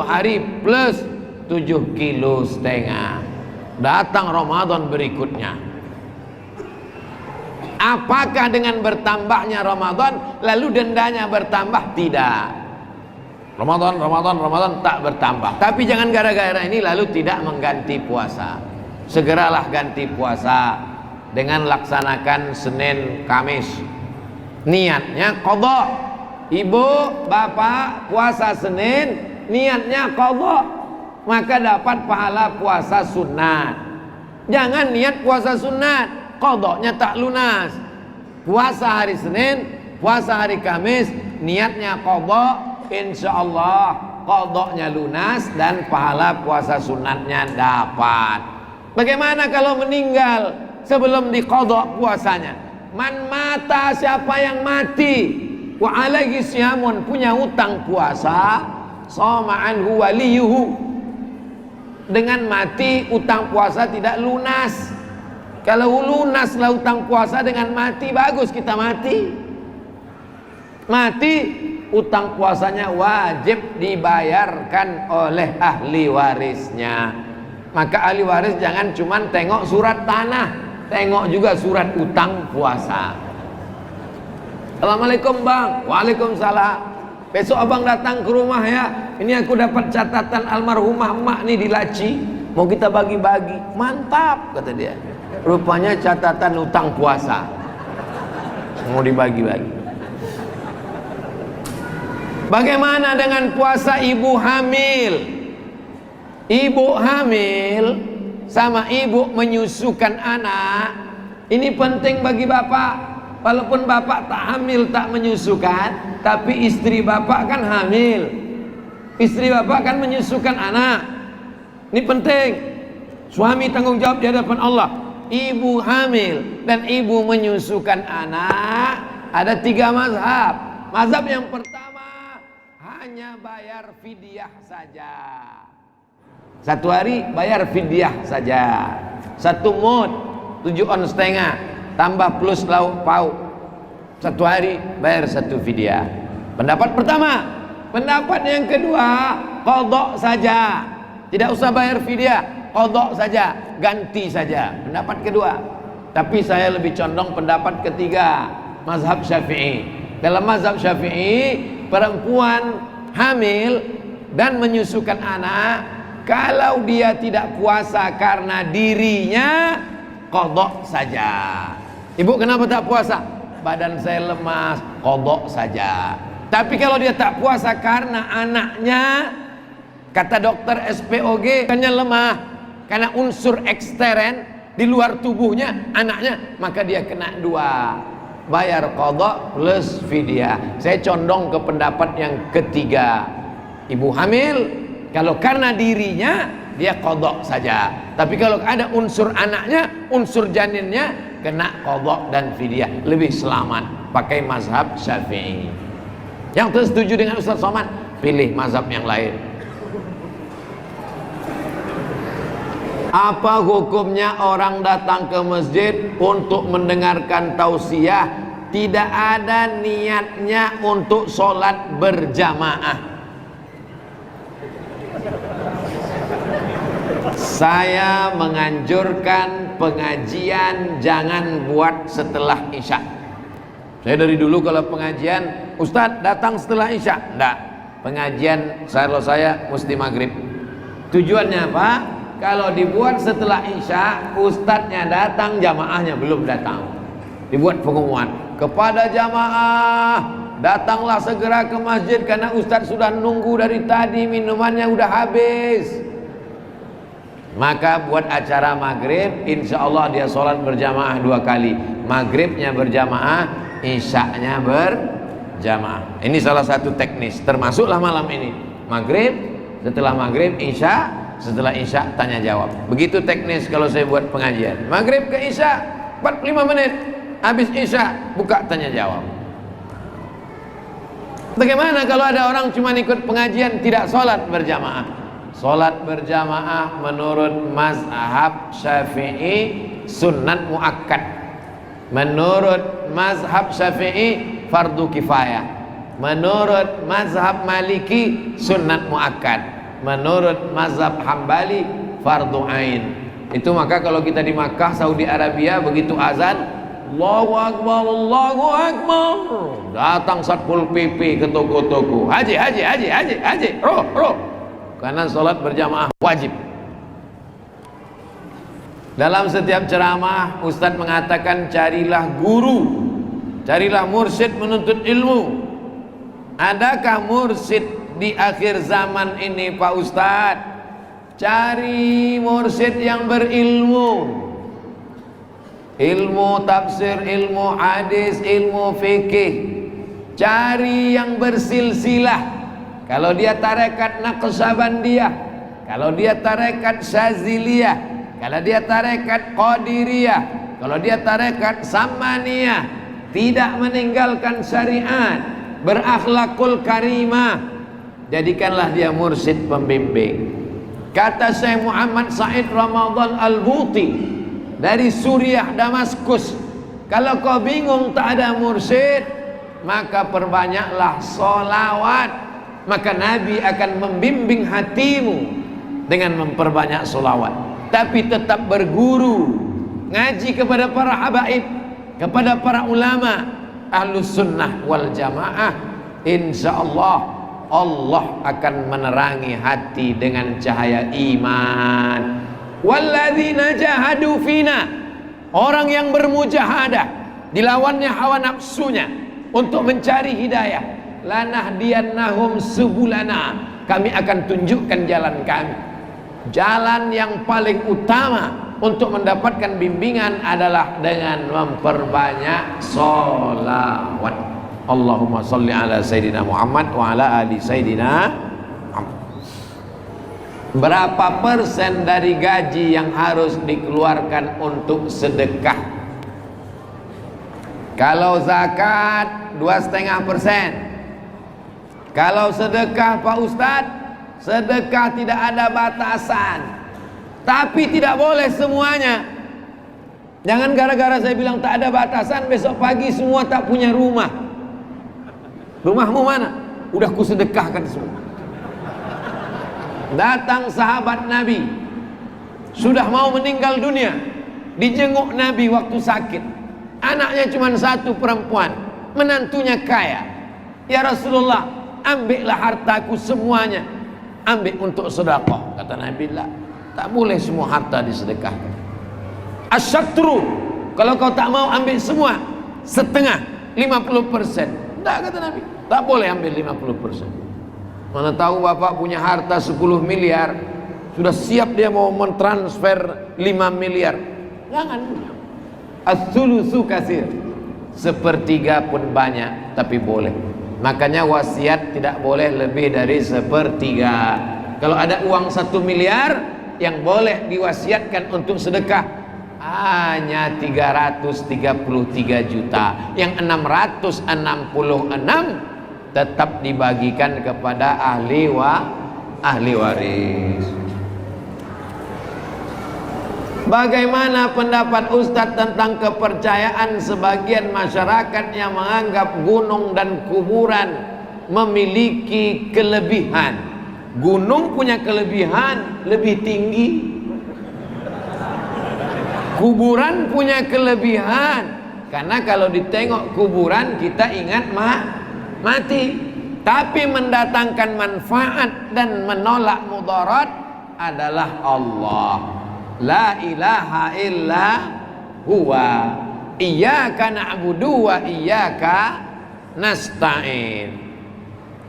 hari plus 7,5 kilo. Datang Ramadan berikutnya. Apakah dengan bertambahnya Ramadan lalu dendanya bertambah? Tidak. Ramadan tak bertambah. Tapi jangan gara-gara ini lalu tidak mengganti puasa. Segeralah ganti puasa dengan laksanakan Senin Kamis. Niatnya qadha. Ibu, bapak puasa Senin, niatnya qadha, maka dapat pahala puasa sunat. Jangan niat puasa sunat, qadhanya tak lunas. Puasa hari Senin, puasa hari Kamis, niatnya qadha, insyaallah qadhanya lunas dan pahala puasa sunatnya dapat. Bagaimana kalau meninggal sebelum diqadha puasanya? Man mata, siapa yang mati, wa alaihi siyamun, punya hutang puasa, shoma anhu waliyuhu, dengan mati utang puasa tidak lunas. Kalau lunaslah utang puasa dengan mati, bagus kita mati. Mati, utang puasanya wajib dibayarkan oleh ahli warisnya. Maka ahli waris jangan cuman tengok surat tanah, tengok juga surat utang puasa. Assalamualaikum bang. Waalaikumsalam. Besok abang datang ke rumah ya. Ini aku dapat catatan almarhumah emak nih di laci, mau kita bagi-bagi. Mantap kata dia. Rupanya catatan utang puasa, mau dibagi-bagi. Bagaimana dengan puasa ibu hamil? Ibu hamil sama ibu menyusukan anak, ini penting bagi bapak. Walaupun bapak tak hamil, tak menyusukan, tapi istri bapak kan hamil, istri bapak kan menyusukan anak. Ini penting. Suami tanggung jawab di hadapan Allah. Ibu hamil dan ibu menyusukan anak, ada 3 mazhab. Mazhab yang pertama, hanya bayar fidyah saja. 1 hari bayar fidyah saja. 1 mud 7,5 on, tambah plus lauk pauk. 1 hari bayar 1 fidyah. Pendapat pertama. Pendapat yang kedua, qadha saja, tidak usah bayar fidyah, qadha saja, ganti saja. Pendapat kedua. Tapi saya lebih condong pendapat ketiga, mazhab Syafi'i. Dalam mazhab Syafi'i, perempuan hamil dan menyusukan anak, kalau dia tidak puasa karena dirinya, qadha saja. Ibu kenapa tak puasa? Badan saya lemas, qadha saja. Tapi kalau dia tak puasa karena anaknya, kata dokter SPOG, karena lemah, karena unsur ekstern di luar tubuhnya anaknya, maka dia kena 2, bayar qadha plus fidyah. Saya condong ke pendapat yang ketiga. Ibu hamil, kalau karena dirinya dia qadha saja. Tapi kalau ada unsur anaknya, unsur janinnya, kena qadha dan fidyah. Lebih selamat pakai mazhab Syafi'i. Yang setuju dengan Ustaz Somad, pilih mazhab yang lain. Apa hukumnya orang datang ke masjid untuk mendengarkan tausiah, tidak ada niatnya untuk sholat berjamaah? Saya menganjurkan pengajian jangan buat setelah isya. Saya dari dulu kalau pengajian, Ustadz datang setelah isya, enggak. Pengajian kalau saya mesti maghrib. Tujuannya apa? Kalau dibuat setelah isya, ustadznya datang, jamaahnya belum datang. Dibuat pengumuman kepada jamaah, datanglah segera ke masjid karena ustadz sudah nunggu dari tadi, minumannya udah habis. Maka buat acara maghrib, insya Allah dia sholat berjamaah 2 kali. Maghribnya berjamaah, isyaknya berjamaah. Ini salah satu teknis, termasuklah malam ini. Maghrib, setelah maghrib, isya, setelah isya tanya jawab. Begitu teknis kalau saya buat pengajian. Maghrib ke isya 45 menit, habis isya buka tanya jawab. Bagaimana kalau ada orang cuma ikut pengajian tidak sholat berjamaah? Sholat berjamaah menurut mazhab Syafi'i sunnat muakkad. Menurut mazhab Syafi'i fardu kifayah. Menurut mazhab Maliki sunnat muakkad. Menurut mazhab Hambali fardu ain. Itu maka kalau kita di Makkah, Saudi Arabia, begitu azan Allahu Akbar, Allahu Akbar, datang Satpol PP ke toko-toko, haji, roh, karena sholat berjamaah wajib. Dalam setiap ceramah Ustadz mengatakan carilah guru, carilah mursyid menuntut ilmu. Adakah mursyid di akhir zaman ini Pak Ustadz? Cari mursyid yang berilmu, ilmu tafsir, ilmu hadis, ilmu fikih. Cari yang bersilsilah. Kalau dia tarekat Naqsyabandiyah, kalau dia tarekat Syaziliyah, kalau dia tarekat Qadiriyah, kalau dia tarekat Samaniyah, tidak meninggalkan syariat, berakhlakul karimah, jadikanlah dia mursyid pembimbing. Kata Syekh Muhammad Said Ramadan Al-Buti dari Suriah Damaskus, kalau kau bingung tak ada mursyid, maka perbanyaklah sholawat, maka Nabi akan membimbing hatimu dengan memperbanyak sholawat. Tapi tetap berguru, ngaji kepada para habaib, kepada para ulama ahlus sunnah wal jamaah. Insya Allah Allah akan menerangi hati dengan cahaya iman. Walladzina jahadu fina, orang yang bermujahadah dilawannya hawa nafsunya untuk mencari hidayah, lanahdiyannahum subulana, kami akan tunjukkan jalan kami. Jalan yang paling utama untuk mendapatkan bimbingan adalah dengan memperbanyak sholawat. Allahumma salli ala Sayyidina Muhammad wa ala ali Sayyidina Muhammad. Berapa persen dari gaji yang harus dikeluarkan untuk sedekah? Kalau zakat 2,5%. Kalau sedekah Pak Ustadz, sedekah tidak ada batasan, tapi tidak boleh semuanya. Jangan gara-gara saya bilang tak ada batasan, besok pagi semua tak punya rumah. Rumahmu mana? Udah kusedekahkan semua. Datang sahabat Nabi, sudah mau meninggal dunia, dijenguk Nabi waktu sakit. Anaknya cuma 1 perempuan, menantunya kaya. Ya Rasulullah, ambillah hartaku semuanya, ambil untuk sedekah. Kata Nabi, lah, tak boleh semua harta disedekahkan. Asyatru, kalau kau tak mau ambil semua, setengah, 50%. Tidak, kata Nabi, tak boleh ambil 50%. Mana tahu bapak punya harta 10 miliar, sudah siap dia mau mentransfer 5 miliar. Jangan. As-sulusu kasir, 1/3 pun banyak, tapi boleh. Makanya wasiat tidak boleh lebih dari 1/3. Kalau ada uang 1 miliar yang boleh diwasiatkan untuk sedekah hanya 333 juta. Yang 666 tetap dibagikan kepada ahli waris. Bagaimana pendapat Ustadz tentang kepercayaan sebagian masyarakat yang menganggap gunung dan kuburan memiliki kelebihan? Gunung punya kelebihan lebih tinggi, kuburan punya kelebihan, karena kalau ditengok kuburan kita ingat mati. Tapi mendatangkan manfaat dan menolak mudarat adalah Allah. La ilaha illa huwa iyyaka na'budu wa iyyaka nasta'in.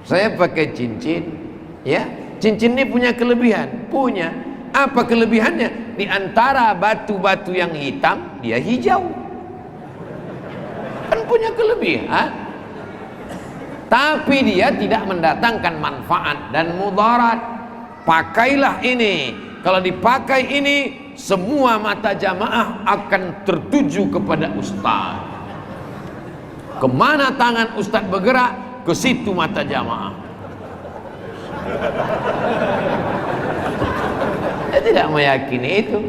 Saya pakai cincin, ya. Cincin ini punya kelebihan, punya. Apa kelebihannya? Di antara batu-batu yang hitam, dia hijau. Kan punya kelebihan. Tapi dia tidak mendatangkan manfaat dan mudarat. Pakailah ini. Kalau dipakai ini, semua mata jamaah akan tertuju kepada ustaz. Kemana tangan ustaz bergerak, ke situ mata jamaah. Saya tidak meyakini itu.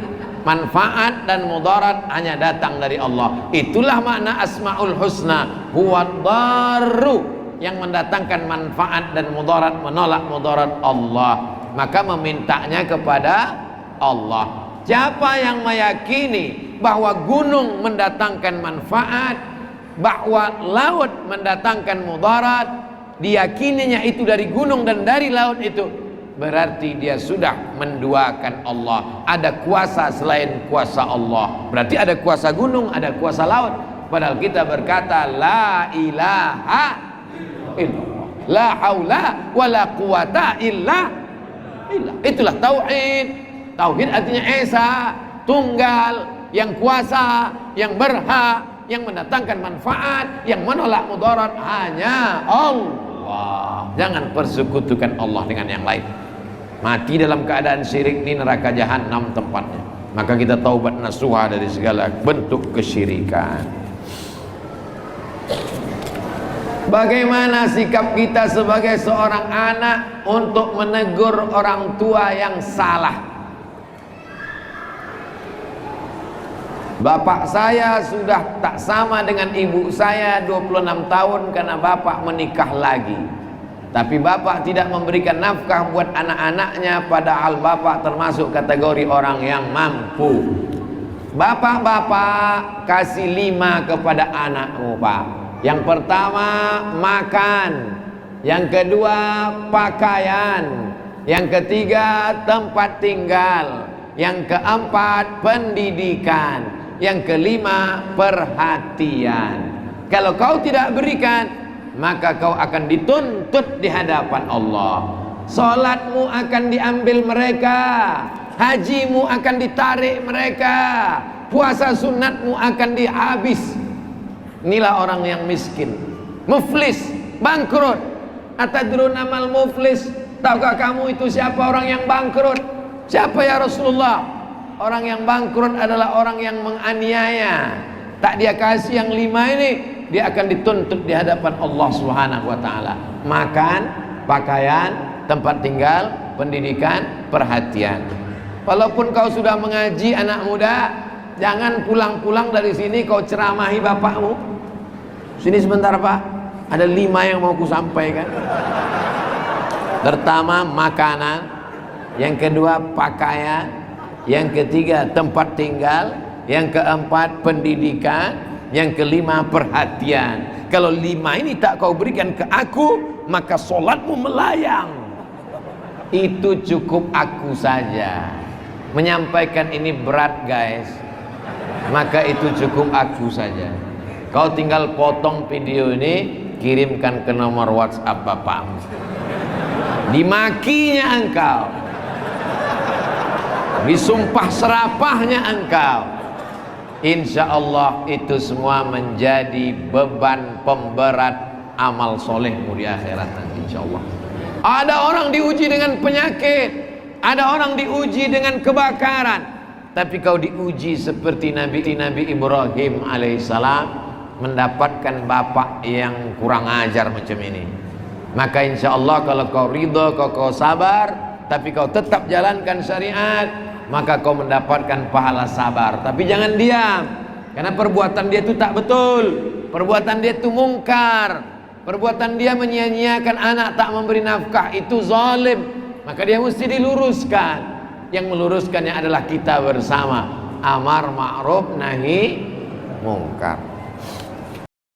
Manfaat dan mudarat hanya datang dari Allah. Itulah makna Asmaul Husna. Huwad darru, yang mendatangkan manfaat dan mudarat, menolak mudarat Allah. Maka memintanya kepada Allah. Siapa yang meyakini bahwa gunung mendatangkan manfaat, bahwa laut mendatangkan mudarat, diyakininya itu dari gunung dan dari laut itu, berarti dia sudah menduakan Allah. Ada kuasa selain kuasa Allah. Berarti ada kuasa gunung, ada kuasa laut. Padahal kita berkata la ilaha illallah, la haula wala quwata illa. Itulah tauhid. Tauhid artinya esa, tunggal, yang kuasa, yang berhak, yang mendatangkan manfaat, yang menolak mudarat hanya Allah. Jangan persekutukan Allah dengan yang lain. Mati dalam keadaan syirik ini neraka jahanam tempatnya. Maka kita taubat nasuha dari segala bentuk kesyirikan. Bagaimana sikap kita sebagai seorang anak untuk menegur orang tua yang salah? Bapak saya sudah tak sama dengan ibu saya 26 tahun karena bapak menikah lagi. Tapi bapak tidak memberikan nafkah buat anak-anaknya, padahal bapak termasuk kategori orang yang mampu. Bapak-bapak kasih 5 kepada anakmu, Pak. Yang pertama makan, yang kedua pakaian, yang ketiga tempat tinggal, yang keempat pendidikan, yang kelima perhatian. Kalau kau tidak berikan, maka kau akan dituntut di hadapan Allah. Salatmu akan diambil mereka, hajimu akan ditarik mereka, puasa sunatmu akan dihabis. Inilah orang yang miskin, muflis, bangkrut. Atadruna mal muflis? Tahukah kamu itu siapa orang yang bangkrut? Siapa ya Rasulullah? Orang yang bangkrut adalah orang yang menganiaya. Tak dia kasih yang 5 ini, dia akan dituntut di hadapan Allah Subhanahu wa taala. Makan, pakaian, tempat tinggal, pendidikan, perhatian. Walaupun kau sudah mengaji anak muda, jangan pulang-pulang dari sini kau ceramahi bapakmu. Sini sebentar Pak, ada 5 yang mau ku sampaikan. Pertama makanan, yang kedua pakaian, yang ketiga tempat tinggal, yang keempat pendidikan, yang kelima perhatian. Kalau 5 ini tak kau berikan ke aku, maka solatmu melayang. Itu cukup aku saja. Menyampaikan ini berat guys, maka itu cukup aku saja. Kau tinggal potong video ini, kirimkan ke nomor WhatsApp bapakmu. Dimakinya engkau, disumpah serapahnya engkau, insya Allah itu semua menjadi beban pemberat amal solehmu di akhirat nanti insya Allah. Ada orang diuji dengan penyakit, ada orang diuji dengan kebakaran, tapi kau diuji seperti Nabi Ibrahim alaihissalam, mendapatkan bapak yang kurang ajar macam ini. Maka insya Allah kalau kau ridho, kau sabar, tapi kau tetap jalankan syariat, maka kau mendapatkan pahala sabar. Tapi jangan diam, karena perbuatan dia itu tak betul, perbuatan dia itu mungkar, perbuatan dia menyia-nyiakan anak, tak memberi nafkah, itu zalim, maka dia mesti diluruskan. Yang meluruskannya adalah kita bersama, amar ma'ruf nahi mungkar.